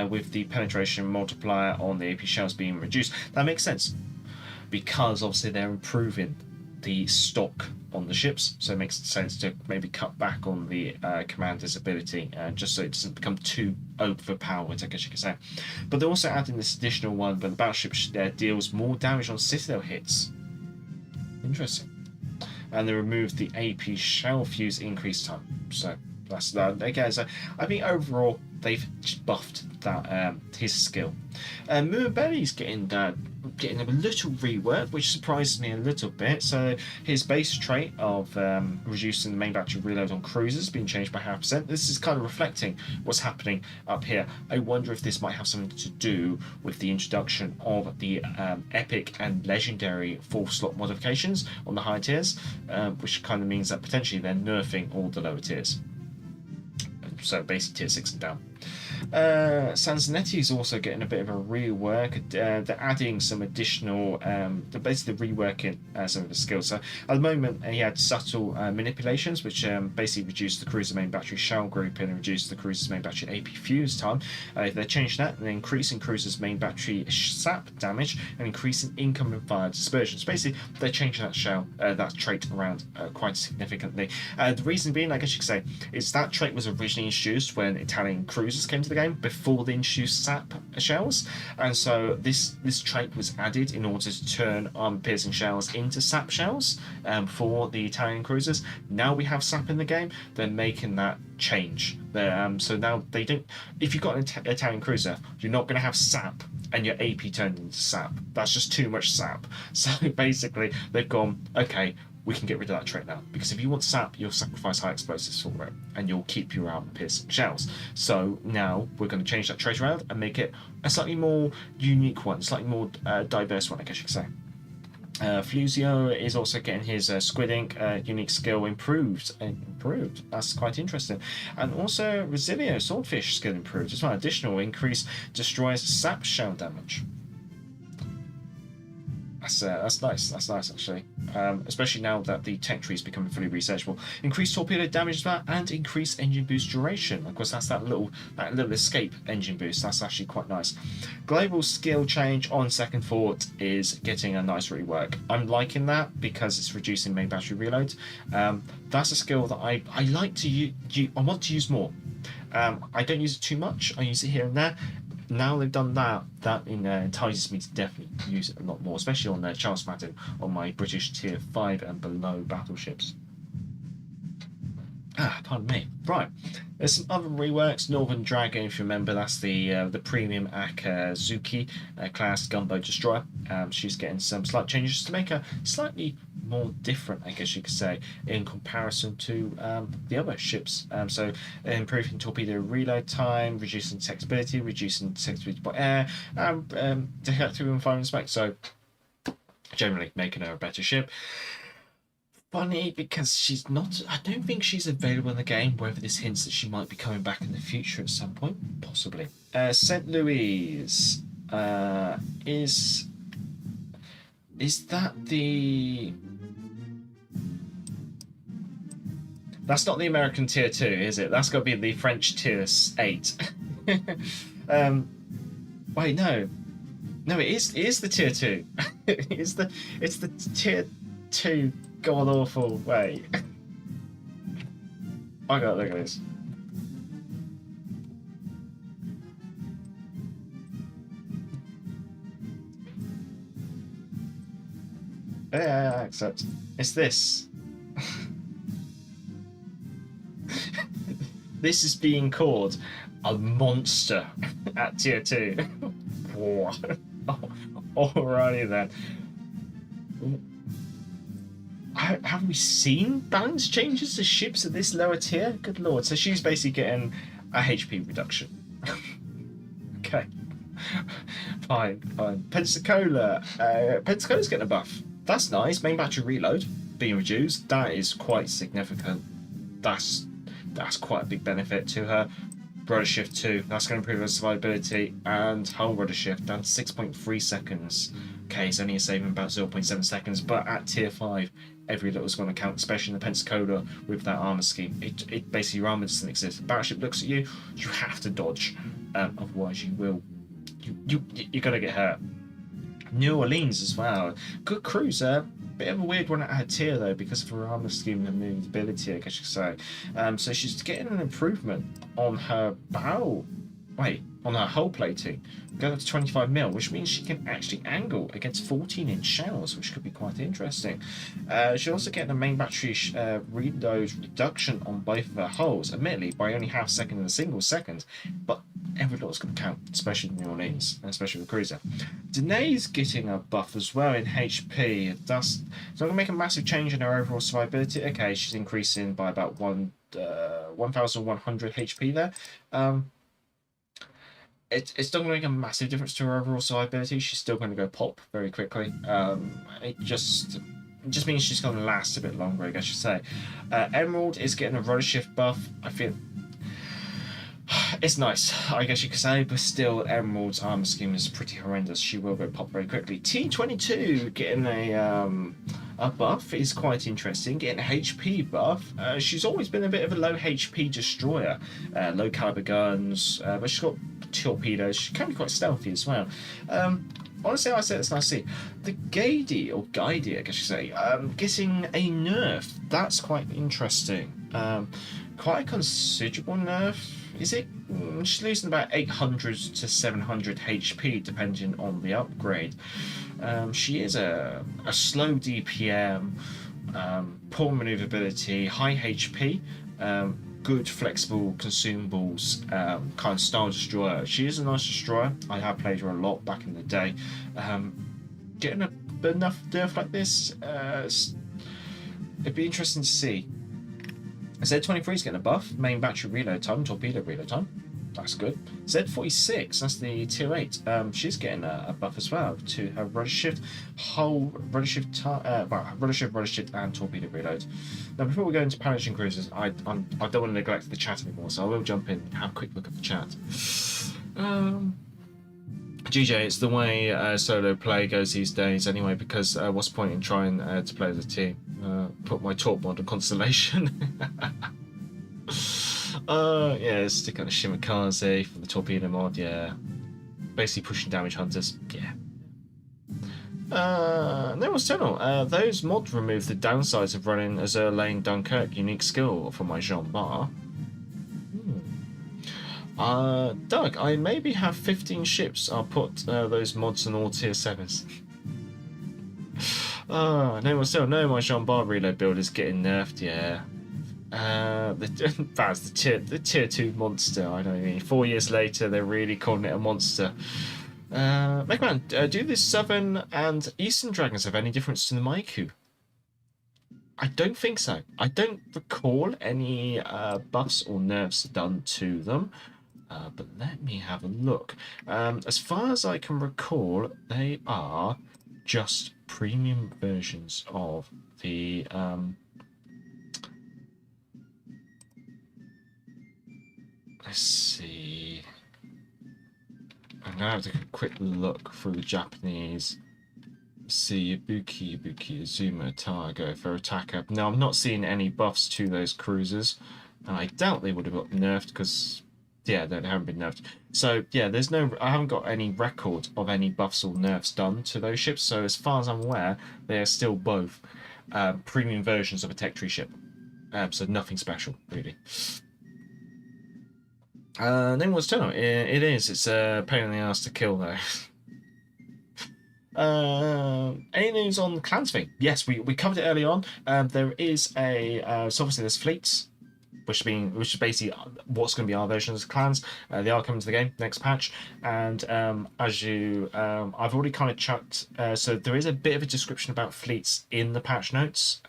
Speaker 9: with the penetration multiplier on the AP shells being reduced. That makes sense, because obviously they're improving the stock on the ships, so it makes sense to maybe cut back on the commander's ability, just so it doesn't become too overpowered, I guess you could say. But they're also adding this additional one, but the battleship deals more damage on citadel hits. Interesting. And they removed the AP shell fuse increase time, so that's that again. So I think overall they've buffed that his skill. Murbelli's getting a little rework, which surprises me a little bit. So his base trait of reducing the main battery reload on cruisers has been changed by 0.5%. This is kind of reflecting what's happening up here. I wonder if this might have something to do with the introduction of the epic and legendary 4th slot modifications on the high tiers, which kind of means that potentially they're nerfing all the lower tiers. So basically tier 6 and down. Sansonetti is also getting a bit of a rework. They're adding some additional, they're basically reworking some of the skills. So at the moment he had subtle manipulations, which basically reduced the cruiser main battery shell group and reduced the cruiser's main battery AP fuse time. They're changing that, and they're increasing cruiser's main battery sap damage and increasing incoming fire dispersion. So basically they're changing that trait around quite significantly. The reason being, I guess you could say, is that trait was originally introduced when Italian cruisers came to the game before they introduced sap shells, and so this trait was added in order to turn piercing shells into sap shells for the Italian cruisers. Now we have sap in the game, they're making that change. So now they don't. If you've got an Italian cruiser, you're not going to have sap and your AP turned into sap. That's just too much sap. So basically they've gone, okay, we can get rid of that trait now, because if you want sap, you'll sacrifice high explosives for it, and you'll keep your armor piercing shells. So now we're going to change that trait around and make it a slightly more unique one, slightly more diverse one, I guess you could say. Flusio is also getting his Squid Ink unique skill improved. That's quite interesting. And also Resilio Swordfish skill improved as well. Additional increase destroys sap shell damage. That's nice. That's nice, actually. Especially now that the tech tree is becoming fully researchable. Increased torpedo damage as well, and increased engine boost duration. Of course, that's that little escape engine boost. That's actually quite nice. Global skill change on second thought is getting a nice rework. I'm liking that because it's reducing main battery reload. That's a skill that I like to use. I want to use more. I don't use it too much. I use it here and there. Now they've done that entices me to definitely use it a lot more, especially on Charles Madden on my British Tier 5 and below battleships. Pardon me. Right, there's some other reworks. Northern Dragon, if you remember, that's the premium Akazuki class gunboat destroyer. She's getting some slight changes to make her slightly more different, I guess you could say, in comparison to the other ships. So improving torpedo reload time, reducing detectability, reducing detectability by air, detective and firing spec. So generally making her a better ship. Funny because she's not. I don't think she's available in the game. Whether this hints that she might be coming back in the future at some point, possibly. St. Louis is that the? That's not the American Tier 2, is it? That's got to be the French Tier 8. Wait, no, it is the Tier 2. it's the Tier 2. God awful way. I gotta look at this. Yeah, I accept. It's this. This is being called a monster at Tier 2. Alrighty then. Have we seen balance changes to ships at this lower tier? Good lord. So she's basically getting a HP reduction. Okay. Fine. Pensacola's getting a buff. That's nice. Main battery reload being reduced. That is quite significant. That's quite a big benefit to her. Rudder shift 2. That's going to improve her survivability. And hull rudder shift down to 6.3 seconds. Okay, it's only a saving about 0.7 seconds, but at tier 5, every little's going to count, especially in the Pensacola with that armor scheme. It basically, your armor doesn't exist. If battleship looks at you, you have to dodge, otherwise you will. You're going to get hurt. New Orleans as well. Good cruiser. Bit of a weird one at her tier though because of her armor scheme and movability, I guess you could say. So she's getting an improvement on her bow. On her hull plating, going up to 25 mil, which means she can actually angle against 14-inch shells, which could be quite interesting. She's also getting a main battery reload reduction on both of her hulls, admittedly by only half second and a single second, but every lot's going to count, especially in New Orleans, and especially with Cruiser. Danae's getting a buff as well in HP. It's not going to make a massive change in her overall survivability. Okay, she's increasing by about 1,100 HP there. It's not going to make a massive difference to her overall survivability. She's still going to go pop very quickly. It just means she's going to last a bit longer, I guess you say. Emerald is getting a rudder shift buff. I feel it's nice, I guess you could say, but still, Emerald's armor scheme is pretty horrendous. She will go pop very quickly. T22 getting a buff is quite interesting. Getting a HP buff. She's always been a bit of a low HP destroyer. Low caliber guns, but she's got torpedoes. She can be quite stealthy as well. Honestly, I say it's nice to see. The Gaidy, or Gaidy, I guess you say, getting a nerf. That's quite interesting. Quite a considerable nerf. Is it? She's losing about 800 to 700 HP depending on the upgrade. She is a slow DPM, poor maneuverability, high HP, good flexible consumables, kind of style destroyer. She is a nice destroyer. I have played her a lot back in the day. Getting enough nerf like this, it'd be interesting to see. Z23 is getting a buff, main battery reload time, torpedo reload time. That's good. Z46, that's the tier 8. She's getting a buff as well to her rudder shift, rudder shift, and torpedo reload. Now, before we go into Patchnotes cruisers, I don't want to neglect the chat anymore, so I will jump in and have a quick look at the chat. GJ, it's the way solo play goes these days anyway, because what's the point in trying to play as a team? Put my torp mod on Constellation. Yeah, stick on a Shimakaze for the torpedo mod, yeah. Basically pushing damage hunters, yeah. No one's tunnel. Those mods remove the downsides of running Azure Lane Dunkirk unique skill for my Jean Bar. Doug, I maybe have 15 ships. I'll put those mods on all tier 7s. No one's still. No, my Jean Bar reload build is getting nerfed, yeah. That's the tier 2 monster, I know what you mean. 4 years later, they're really calling it a monster. Megaman, do the Southern and Eastern Dragons have any difference to the Maiku? I don't think so. I don't recall any buffs or nerfs done to them. But let me have a look. As far as I can recall, they are just premium versions of the... let's see... I'm going to have to take a quick look through the Japanese. See, Ibuki, Azuma, Targo for attacker. Now, I'm not seeing any buffs to those cruisers. And I doubt they would have got nerfed because, yeah, they haven't been nerfed. So, yeah, I haven't got any record of any buffs or nerfs done to those ships. So, as far as I'm aware, they are still both premium versions of a tech tree ship. So, nothing special, really. Name was Tunnel. It is. It's a pain in the ass to kill, though. Any news on the clans thing? Yes, we covered it early on. There is a so obviously there's fleets, which is basically what's going to be our versions of clans. They are coming to the game next patch, and as you I've already kind of chucked. So there is a bit of a description about fleets in the patch notes.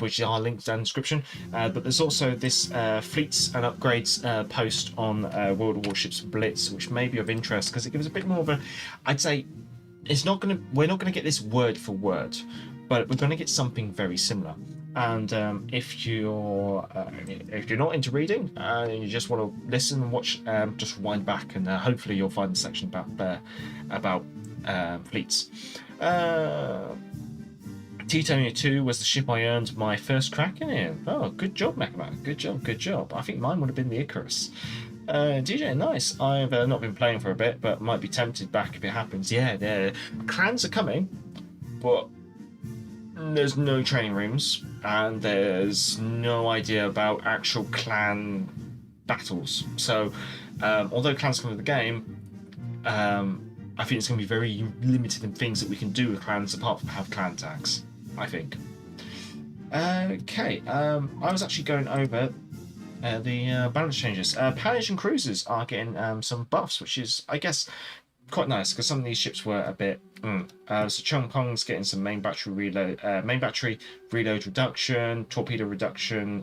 Speaker 9: Which are linked down in the description, but there's also this fleets and upgrades post on World of Warships Blitz, which may be of interest because it gives a bit more of a, I'd say, we're not gonna get this word for word, but we're gonna get something very similar. And if you're not into reading and you just want to listen and watch, just rewind back and hopefully you'll find the section about fleets. Titonia 2 was the ship I earned my first crack in. Oh, good job, Mechaman. Good job. I think mine would have been the Icarus. DJ, nice. I've not been playing for a bit, but might be tempted back if it happens. Yeah, the clans are coming, but there's no training rooms, and there's no idea about actual clan battles. So, although clans come with the game, I think it's going to be very limited in things that we can do with clans apart from have clan tags, I think. Okay, I was actually going over the balance changes. Pan-Asian cruisers are getting some buffs, which is, I guess, quite nice because some of these ships were a bit. So Chung Pong's getting some main battery reload reduction, torpedo reduction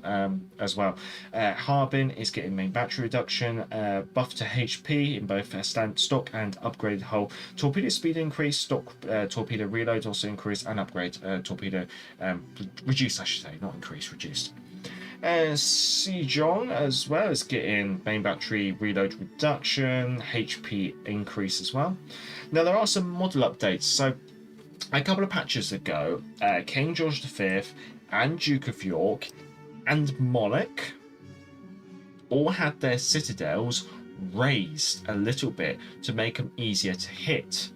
Speaker 9: as well. Harbin is getting main battery reduction, buff to HP in both stock and upgraded hull. Torpedo speed increase, stock torpedo reload also increased, and upgrade torpedo reduced, I should say, not increased, reduced. Sejong as well is getting main battery reload reduction, HP increase as well. Now there are some model updates. So a couple of patches ago, King George V and Duke of York and Monarch all had their citadels raised a little bit to make them easier to hit.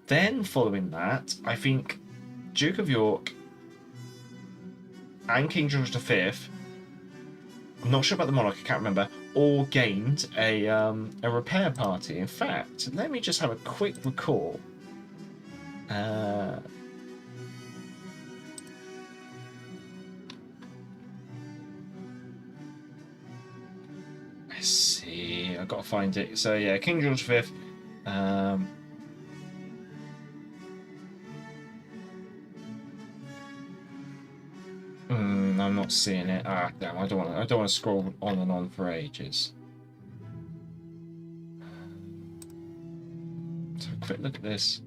Speaker 9: Then following that, I think Duke of York and King George V, I'm not sure about the Monarch, I can't remember, all gained a repair party. In fact, let me just have a quick recall. Let's see, I've got to find it. So yeah, King George V. I'm not seeing it. Ah, damn! I don't want to scroll on and on for ages. Let's have a quick look at this.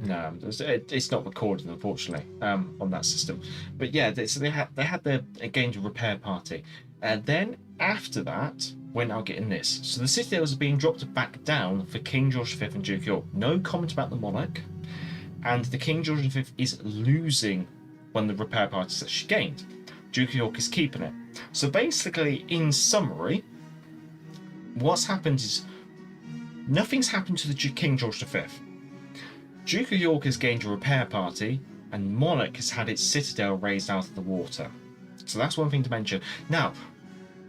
Speaker 9: No, it's not recorded, unfortunately, on that system. But yeah, so they had their gained a repair party, and then after that, we're now getting this. So the Citadels are being dropped back down for King George V and Duke York. No comment about the Monarch. And the King George V is losing one of the repair parties that she gained. Duke York is keeping it. So basically, in summary, what's happened is nothing's happened to the King George V. Duke of York has gained a repair party, and Monarch has had its citadel raised out of the water. So that's one thing to mention. Now,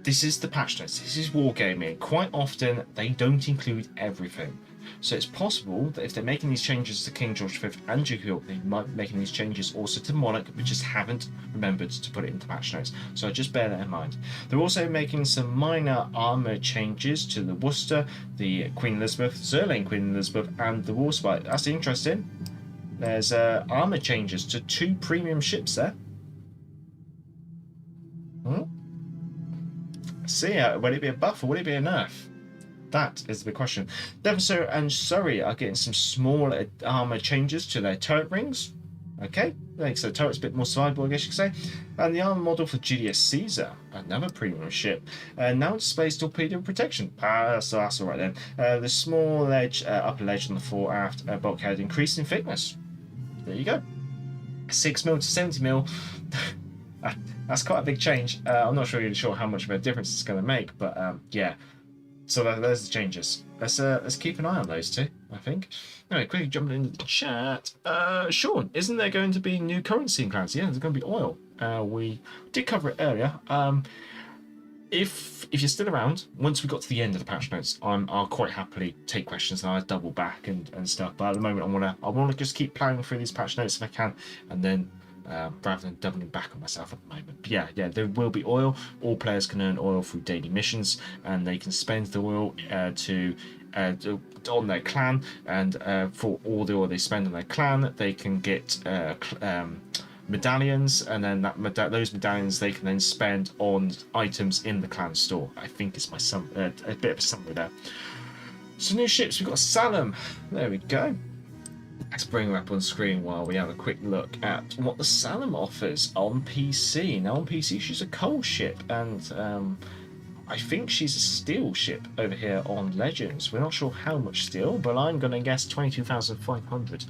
Speaker 9: this is the patch notes. This is wargaming. Quite often, they don't include everything. So it's possible that if they're making these changes to King George V and Duke of York, they might be making these changes also to Monarch, but just haven't remembered to put it into patch notes. So just bear that in mind. They're also making some minor armour changes to the Worcester, the Queen Elizabeth, Zerlane Queen Elizabeth, and the Warspite. That's interesting. There's armour changes to 2 premium ships there. See, will it be a buff or will it be a nerf? That is the big question. Devonshire and Surrey are getting some small armour changes to their turret rings. Okay, makes the turrets a bit more survivable, I guess you could say. And the armour model for GDS Caesar, another premium ship, now displays torpedo protection. So that's alright then. The small ledge, upper ledge on the fore aft bulkhead increased in thickness. There you go. 6mm to 70mm. That's quite a big change. I'm not really sure how much of a difference it's going to make, but yeah. So there's the changes. Let's keep an eye on those two, I think. Anyway, quickly jumping into the chat. Sean, isn't there going to be new currency in Clans? Yeah, there's going to be oil. We did cover it earlier. If you're still around, once we got to the end of the patch notes, I'll quite happily take questions and I'll double back and stuff. But at the moment, I wanna just keep plowing through these patch notes if I can, and then rather than doubling back on myself at the moment. But yeah, there will be oil. All players can earn oil through daily missions, and they can spend the oil on their clan, and for all the oil they spend on their clan, they can get medallions, and then those medallions they can then spend on items in the clan store. I think it's a bit of a summary there. So new ships, we've got Salem. There we go. Let's bring her up on screen while we have a quick look at what the Salem offers on PC. Now on PC she's a coal ship, and I think she's a steel ship over here on Legends. We're not sure how much steel, but I'm going to guess 22,500.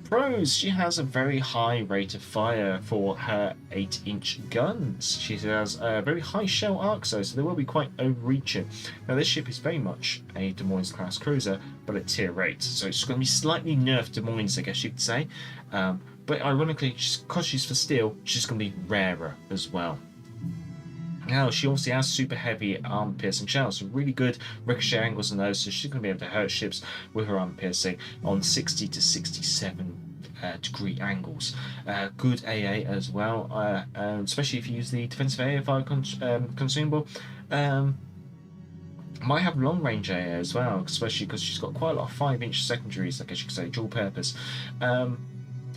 Speaker 9: Pros, she has a very high rate of fire for her 8-inch guns. She has a very high shell arc, so they will be quite overreaching. Now this ship is very much a Des Moines class cruiser, but at tier 8, so it's going to be slightly nerfed Des Moines, I guess you could say. But ironically, because she's for steel, she's going to be rarer as well. Now, she also has super heavy armor piercing shells, so really good ricochet angles on those, so she's going to be able to hurt ships with her armor piercing on 60 to 67 degree angles. Good AA as well, especially if you use the defensive AFI consumable. Might have long range AA as well, especially because she's got quite a lot of 5-inch secondaries, I guess you could say, dual purpose.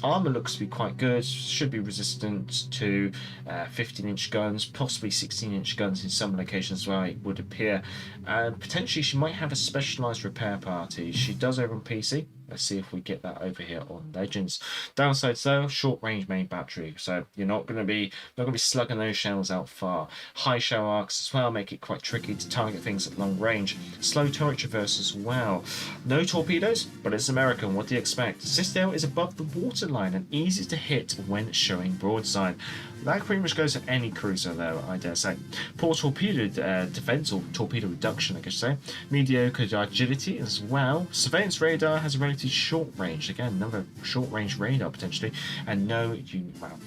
Speaker 9: Armour looks to be quite good, should be resistant to 15-inch guns, possibly 16-inch guns in some locations as well, it would appear. Potentially she might have a specialised repair party. She does over on PC. Let's see if we get that over here on Legends. Downsides though, short range main battery, so you're not going to be slugging those shells out far. High shell arcs as well make it quite tricky to target things at long range. Slow turret traverse as well. No torpedoes, but it's American. What do you expect? Citadel is above the waterline and easy to hit when showing broadside. That pretty much goes for any cruiser though, I dare say. Poor torpedo defense, or torpedo reduction I guess you say. Mediocre agility as well. Surveillance radar has a relatively short range, again another short range radar potentially, and no well,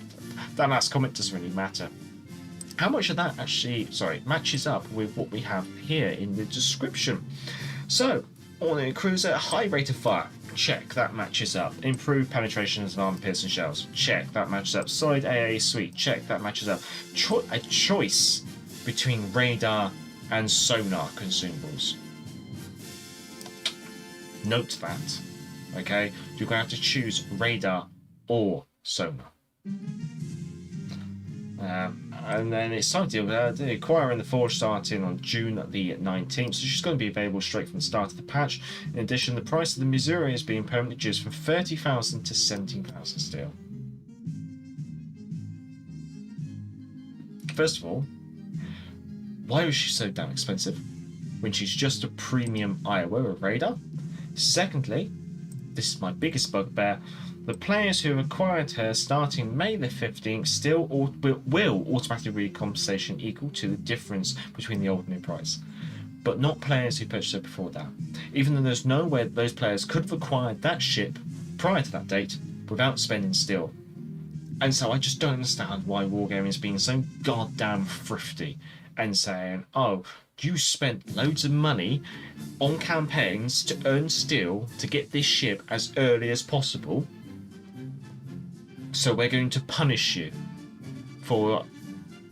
Speaker 9: that last comment doesn't really matter. How much of that actually matches up with what we have here in the description? So on a cruiser, high rate of fire, check, that matches up. Improved penetration of armor piercing shells, check, that matches up. Solid AA suite, check, that matches up. A choice between radar and sonar consumables. Note that, okay? You're going to have to choose radar or sonar. And then it's time to the acquire in the Forge starting on June the 19th, so she's going to be available straight from the start of the patch. In addition, the price of the Missouri is being permanently reduced from 30,000 to 17,000 steel. First of all, why was she so damn expensive? when she's just a premium Iowa or radar. Secondly, this is my biggest bugbear, the players who acquired her starting May the 15th still will automatically read compensation equal to the difference between the old and new price, but not players who purchased her before that, even though there's no way those players could have acquired that ship prior to that date without spending steel. And so I just don't understand why Wargaming is being so goddamn thrifty and saying, oh, you spent loads of money on campaigns to earn steel to get this ship as early as possible, so we're going to punish you for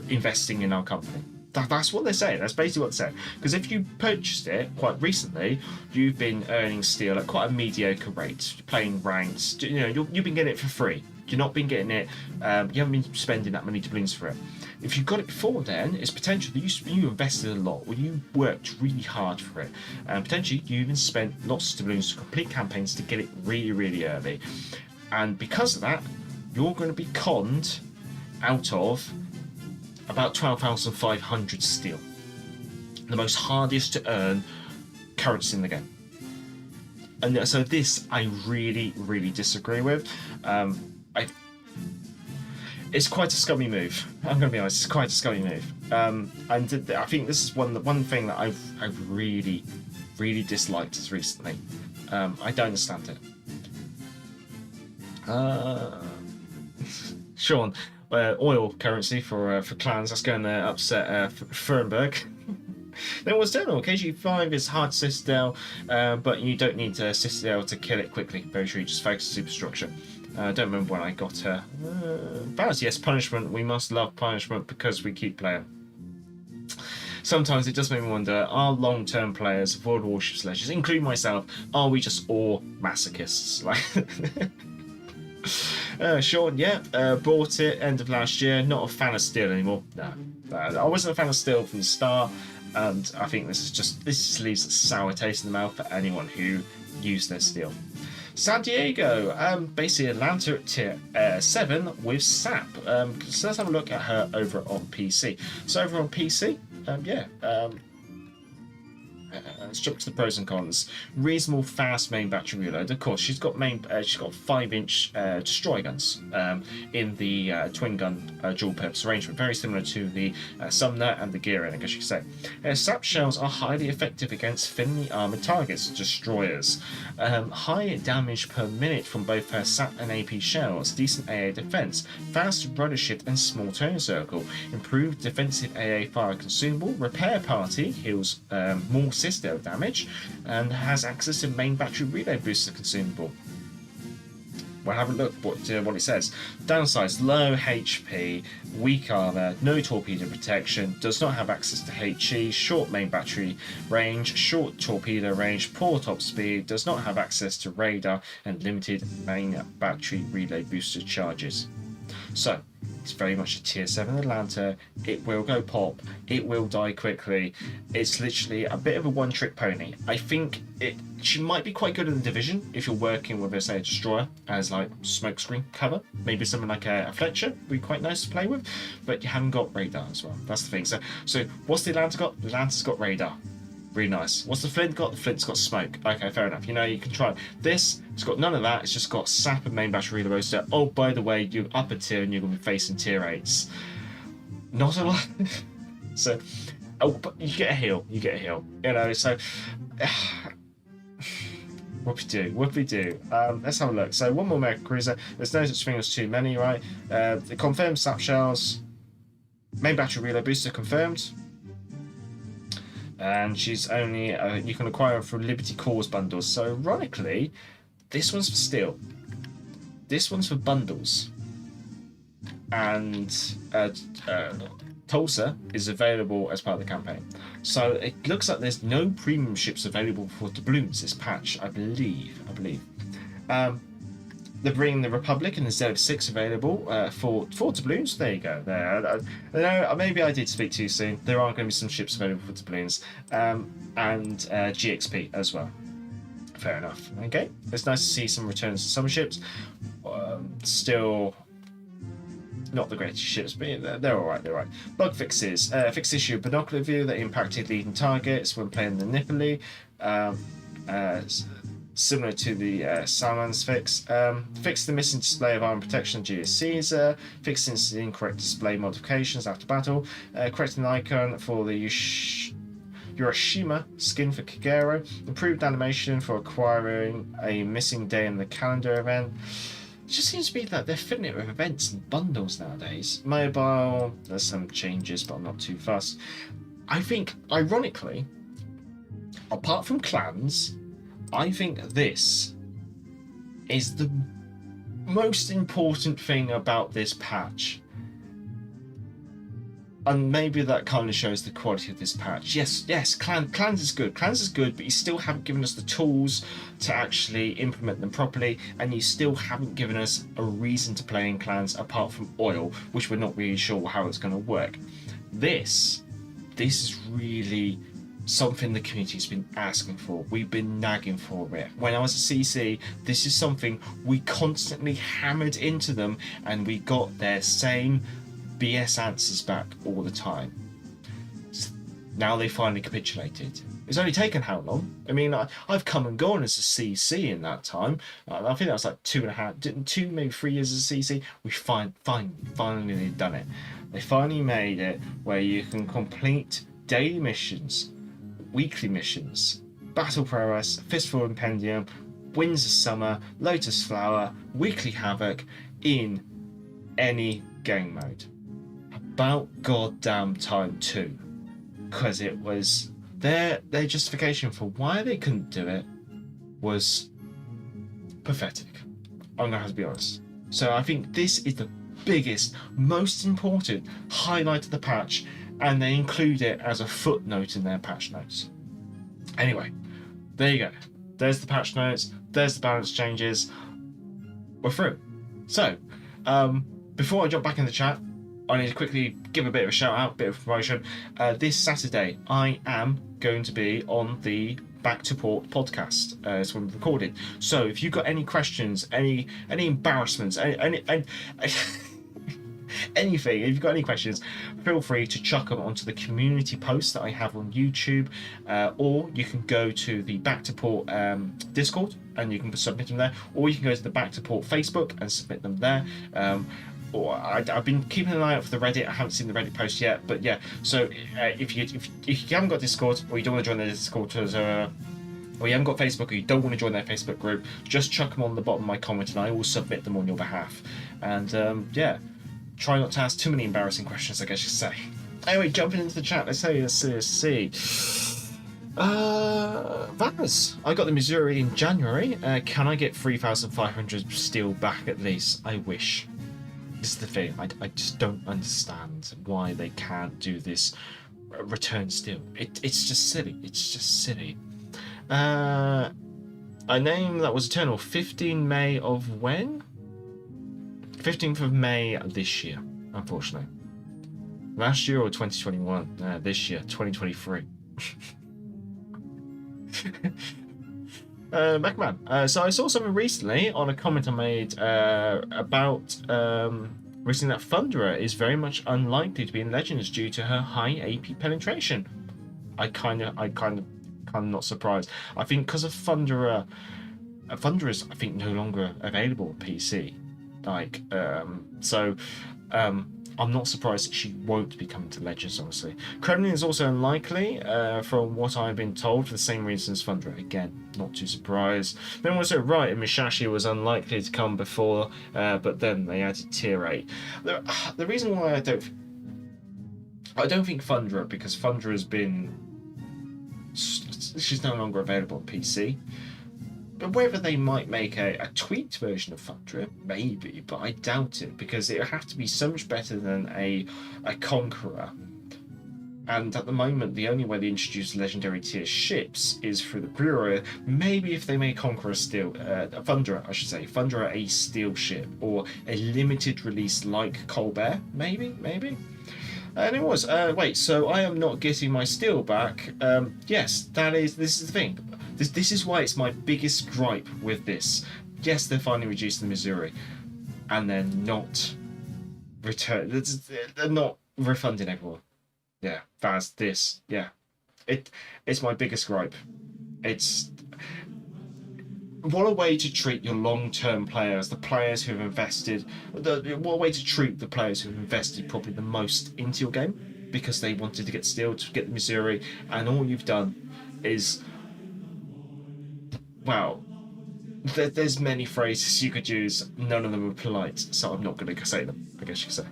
Speaker 9: investing in our company. That's what they're saying. That's basically what they're saying. Because if you purchased it quite recently, you've been earning steel at quite a mediocre rate, playing ranks. You know, you've been getting it for free. You've not been getting it. You haven't been spending that many doubloons for it. If you got it before then, it's potential that you invested a lot, or you worked really hard for it, and potentially you even spent lots of doubloons to complete campaigns to get it really, really early. And because of that, you're going to be conned out of about 12,500 steel, the most hardest to earn currency in the game. And so this I really, really disagree with. It's quite a scummy move. I'm going to be honest, it's quite a scummy move. And I think this is one thing that I've really, really disliked recently. I don't understand it. Sean, oil currency for clans, that's going to upset Fernberg. Then what's done? KG5 is hard Citadel, but you don't need Citadel to kill it quickly. Very true, just focus superstructure. I don't remember when I got her. Balance, yes, punishment. We must love punishment because we keep playing. Sometimes it does make me wonder, are long-term players of World Warships Legends, including myself, are we just all masochists? Like, Sean, yeah, bought it end of last year. Not a fan of steel anymore. No, I wasn't a fan of steel from the start, and I think this just leaves a sour taste in the mouth for anyone who used their steel. San Diego, basically Atlanta at tier 7 with SAP. So let's have a look at her over on PC. So over on PC, let's jump to the pros and cons. Reasonable fast main battery reload. Of course, she's got 5-inch destroy guns in the twin gun dual purpose arrangement, very similar to the Sumner and the Gearin, I guess you could say. SAP shells are highly effective against thinly armored targets, destroyers. High damage per minute from both her SAP and AP shells, decent AA defense, fast rudder shift and small turn circle, improved defensive AA fire consumable, repair party heals more Citadel damage, and has access to main battery relay booster consumable. Well, have a look what it says. Downsides: low HP, weak armor, no torpedo protection, does not have access to HE, short main battery range, short torpedo range, poor top speed, does not have access to radar, and limited main battery relay booster charges. So it's very much a tier 7 Atlanta. It will go pop, it will die quickly. It's literally a bit of a one-trick pony. I think she might be quite good in the division if you're working with, say, a destroyer as like smokescreen cover. Maybe something like a Fletcher would be quite nice to play with, but you haven't got radar as well. That's the thing. So what's the Atlanta got? The Atlanta's got radar. Really nice. What's the Flint got? The Flint's got smoke. Okay, fair enough. You know, you can try it. This, it's got none of that. It's just got SAP and main battery reload booster. Oh, by the way, you're up a tier and you're going to be facing tier 8s. Not a lot. So, but you get a heal. You get a heal. You know, so... Whoopie-doo. Let's have a look. So, one more American cruiser. There's no such thing as too many, right? The confirmed SAP shells. Main battery reload booster confirmed. And she's only you can acquire her from Liberty Cause bundles. So ironically, this one's for steel, this one's for bundles, and Tulsa is available as part of the campaign. So it looks like there's no premium ships available for doubloons this patch, I believe. They're bringing the Republic and the Z6 available for doubloons. There you go. There. Maybe I did speak too soon. There are going to be some ships available for doubloons, and GXP as well. Fair enough. Okay, it's nice to see some returns to some ships. Still not the greatest ships, but they're alright, they're alright. Bug fixes. Fixed issue binocular view that impacted leading targets when playing the Nipoli. Similar to the Salmon's fix. Fixed the missing display of armor protection due to Caesar. Fixed the incorrect display modifications after battle. Correcting the icon for the Hiroshima skin for Kagero. Improved animation for acquiring a missing day in the calendar event. It just seems to be that they're filling it with events and bundles nowadays. Mobile, there's some changes, but I'm not too fussed. I think, ironically, apart from clans, I think this is the most important thing about this patch. And maybe that kind of shows the quality of this patch. Yes, clans is good. Clans is good, but you still haven't given us the tools to actually implement them properly, and you still haven't given us a reason to play in clans apart from oil, which we're not really sure how it's going to work. This is really something the community's been asking for. We've been nagging for it. When I was a CC, this is something we constantly hammered into them, and we got their same BS answers back all the time. Now they finally capitulated. It's only taken how long? I mean, I've come and gone as a CC in that time. I think that was like 2.5, maybe 3 years as a CC. We finally done it. They finally made it where you can complete daily missions, weekly missions, Battle Prowess, Fistful Impendium, Winds of Summer, Lotus Flower, Weekly Havoc in any game mode. About goddamn time too, because it was their justification for why they couldn't do it was pathetic. I'm gonna have to be honest. So I think this is the biggest, most important highlight of the patch, and they include it as a footnote in their patch notes. Anyway, there you go. There's the patch notes. There's the balance changes. We're through. So, before I jump back in the chat, I need to quickly give a bit of a shout out, a bit of promotion. This Saturday, I am going to be on the Back to Port podcast. It's when we've recorded. So if you've got any questions, any embarrassments, any anything, if you've got any questions, feel free to chuck them onto the community post that I have on YouTube, or you can go to the Back to Port Discord and you can submit them there, or you can go to the Back to Port Facebook and submit them there. I've been keeping an eye out for the Reddit. I haven't seen the Reddit post yet, but yeah. So if you haven't got Discord, or you don't want to join the Discord, or you haven't got Facebook, or you don't want to join their Facebook group, just chuck them on the bottom of my comment, and I will submit them on your behalf. And yeah, try not to ask too many embarrassing questions, I guess you say. Anyway, jumping into the chat, let's see. Vaz, I got the Missouri in January. Can I get 3,500 steel back at least? I wish. This is the thing. I just don't understand why they can't do this return steel. It's just silly. It's just silly. A name that was eternal. 15 May of when? 15th of May this year, unfortunately. Last year or 2021? This year, 2023. Macman. So I saw something recently on a comment I made about recently that Thunderer is very much unlikely to be in Legends due to her high AP penetration. I kind of not surprised. I think because of Thunderer is I think no longer available on PC. I'm not surprised that she won't be coming to Legends, honestly. Kremlin is also unlikely, from what I've been told, for the same reasons as Thunderer. Again, not too surprised. Then also right, and Mishashi was unlikely to come before, but then they added tier 8. The reason why I don't think Thunderer, because Thunderer has been... she's no longer available on PC. But whether they might make a tweaked version of Thunderer, maybe, but I doubt it, because it would have to be so much better than a Conqueror. And at the moment, the only way they introduce legendary tier ships is through the Bureau. Maybe if they make Conqueror Thunderer, I should say, Thunderer a steel ship, or a limited release like Colbert, maybe. And it was, wait, so I am not getting my steel back. Yes, this is the thing. This is why it's my biggest gripe with this. Yes, they're finally reducing the Missouri, and they're not return. They're not refunding everyone. Yeah, that's this. Yeah, it's my biggest gripe. It's what a way to treat your long-term players, the players who've invested. What a way to treat the players who've invested probably the most into your game because they wanted to get steel, to get the Missouri, and all you've done is, well, there's many phrases you could use. None of them are polite, so I'm not going to say them, I guess you could say.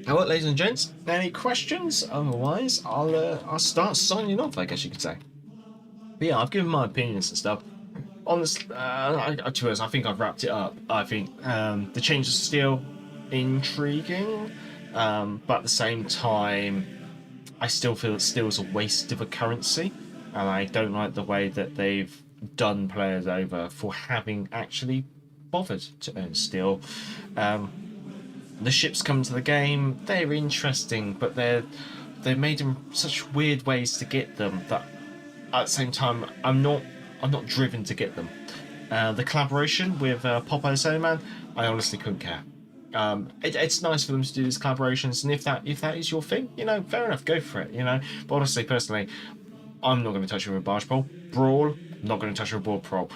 Speaker 9: Alright, ladies and gents, any questions? Otherwise, I'll start signing off, I guess you could say. But yeah, I've given my opinions and stuff. Honestly, to be honest, I think I've wrapped it up. I think the changes are still intriguing, but at the same time, I still feel it still is a waste of a currency, and I don't like the way that they've done players over for having actually bothered to earn steel. The ships come to the game, they're interesting, but they've made them such weird ways to get them that at the same time I'm not driven to get them. The collaboration with Popeye Salem, I honestly couldn't care. It's nice for them to do these collaborations, and if that is your thing, fair enough, go for it, But honestly, personally, I'm not going to touch it with a barge pole. Brawl, not going to touch it with a board pole.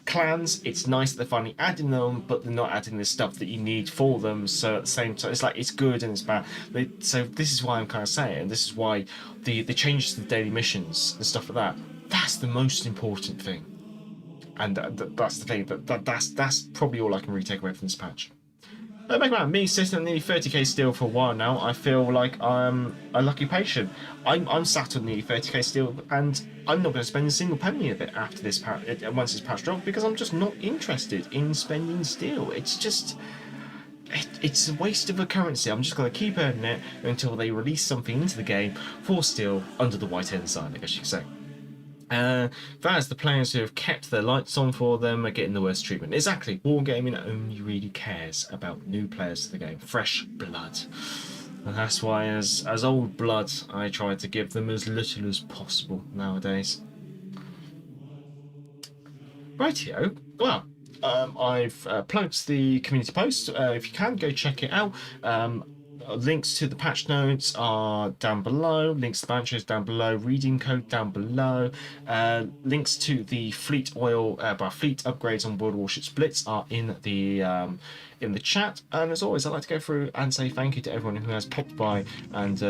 Speaker 9: Clans, it's nice that they're finally adding them, but they're not adding the stuff that you need for them. So at the same time, it's like it's good and it's bad. So this is why I'm kind of saying, this is why the changes to the daily missions and stuff like that. That's the most important thing, and that's the thing. That's probably all I can really take away from this patch. Back around me sitting on nearly 30k steel for a while now. I feel like I'm a lucky patient. I'm sat on nearly 30k steel, and I'm not going to spend a single penny of it after this patch, once this patch drops, because I'm just not interested in spending steel. It's just, it's a waste of a currency. I'm just going to keep earning it until they release something into the game for steel under the white ensign, I guess you could say. That's the players who have kept their lights on for them are getting the worst treatment. Exactly, Wargaming only really cares about new players to the game, fresh blood. And that's why as old blood I try to give them as little as possible nowadays. Rightio, well, I've plugged the community post. If you can, go check it out. Links to the patch notes are down below, links to the batteries down below, reading code down below, links to the fleet fleet upgrades on World Warships Blitz are in the chat, and as always I'd like to go through and say thank you to everyone who has popped by and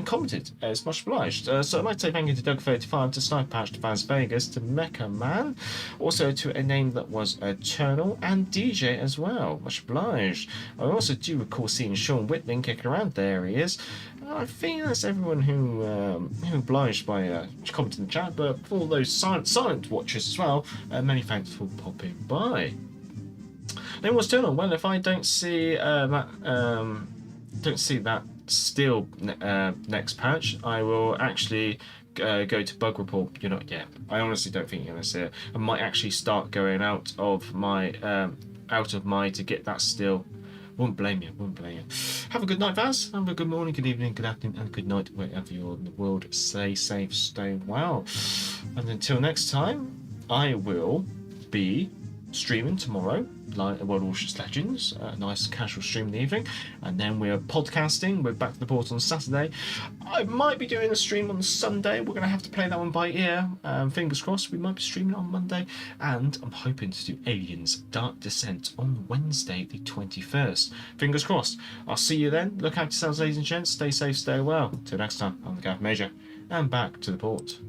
Speaker 9: commented. It's much obliged. So I'd like to say thank you to Doug35, to Snipe Patch, to Vaz Vegas, to Mecha Man, also to a name that was Eternal, and DJ as well. Much obliged. I also do recall seeing Sean Whitling kicking around. There he is. I think that's everyone who obliged by commenting in the chat, but for all those silent watchers as well, many thanks for popping by. Then what's going on? Well, if I don't see that steel next patch, I will actually go to bug report. You're not yet. I honestly don't think you're going to see it. I might actually start going out of my to get that steel. Wouldn't blame you. Have a good night, Vaz. Have a good morning, good evening, good afternoon, and good night wherever you're in the world. Stay safe, stay well, and until next time, I will be streaming tomorrow, like World Warships Legends, a nice casual stream in the evening, and then we're podcasting. We're back to the port on Saturday. I might be doing a stream on Sunday. We're going to have to play that one by ear. Fingers crossed. We might be streaming on Monday, and I'm hoping to do Aliens Dark Descent on Wednesday the 21st. Fingers crossed. I'll see you then. Look after yourselves, ladies and gents. Stay safe, stay well. Till next time, I'm the Gav Major, and back to the port.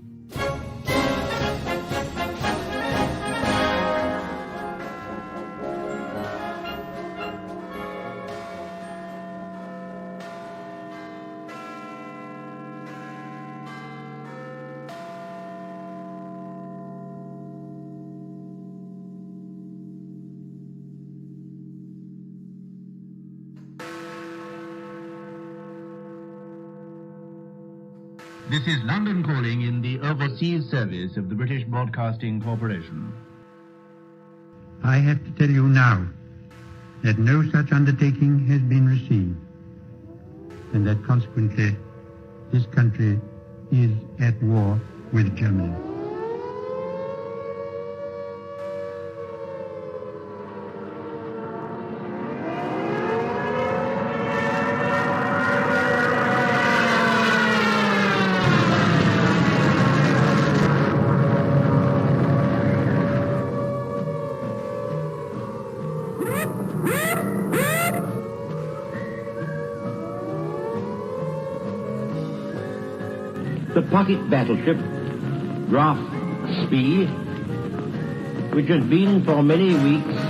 Speaker 1: This is London calling in the overseas service of the British Broadcasting Corporation.
Speaker 2: I have to tell you now that no such undertaking has been received, and that consequently this country is at war with Germany.
Speaker 3: the pocket battleship Graf Spee, which has been for many weeks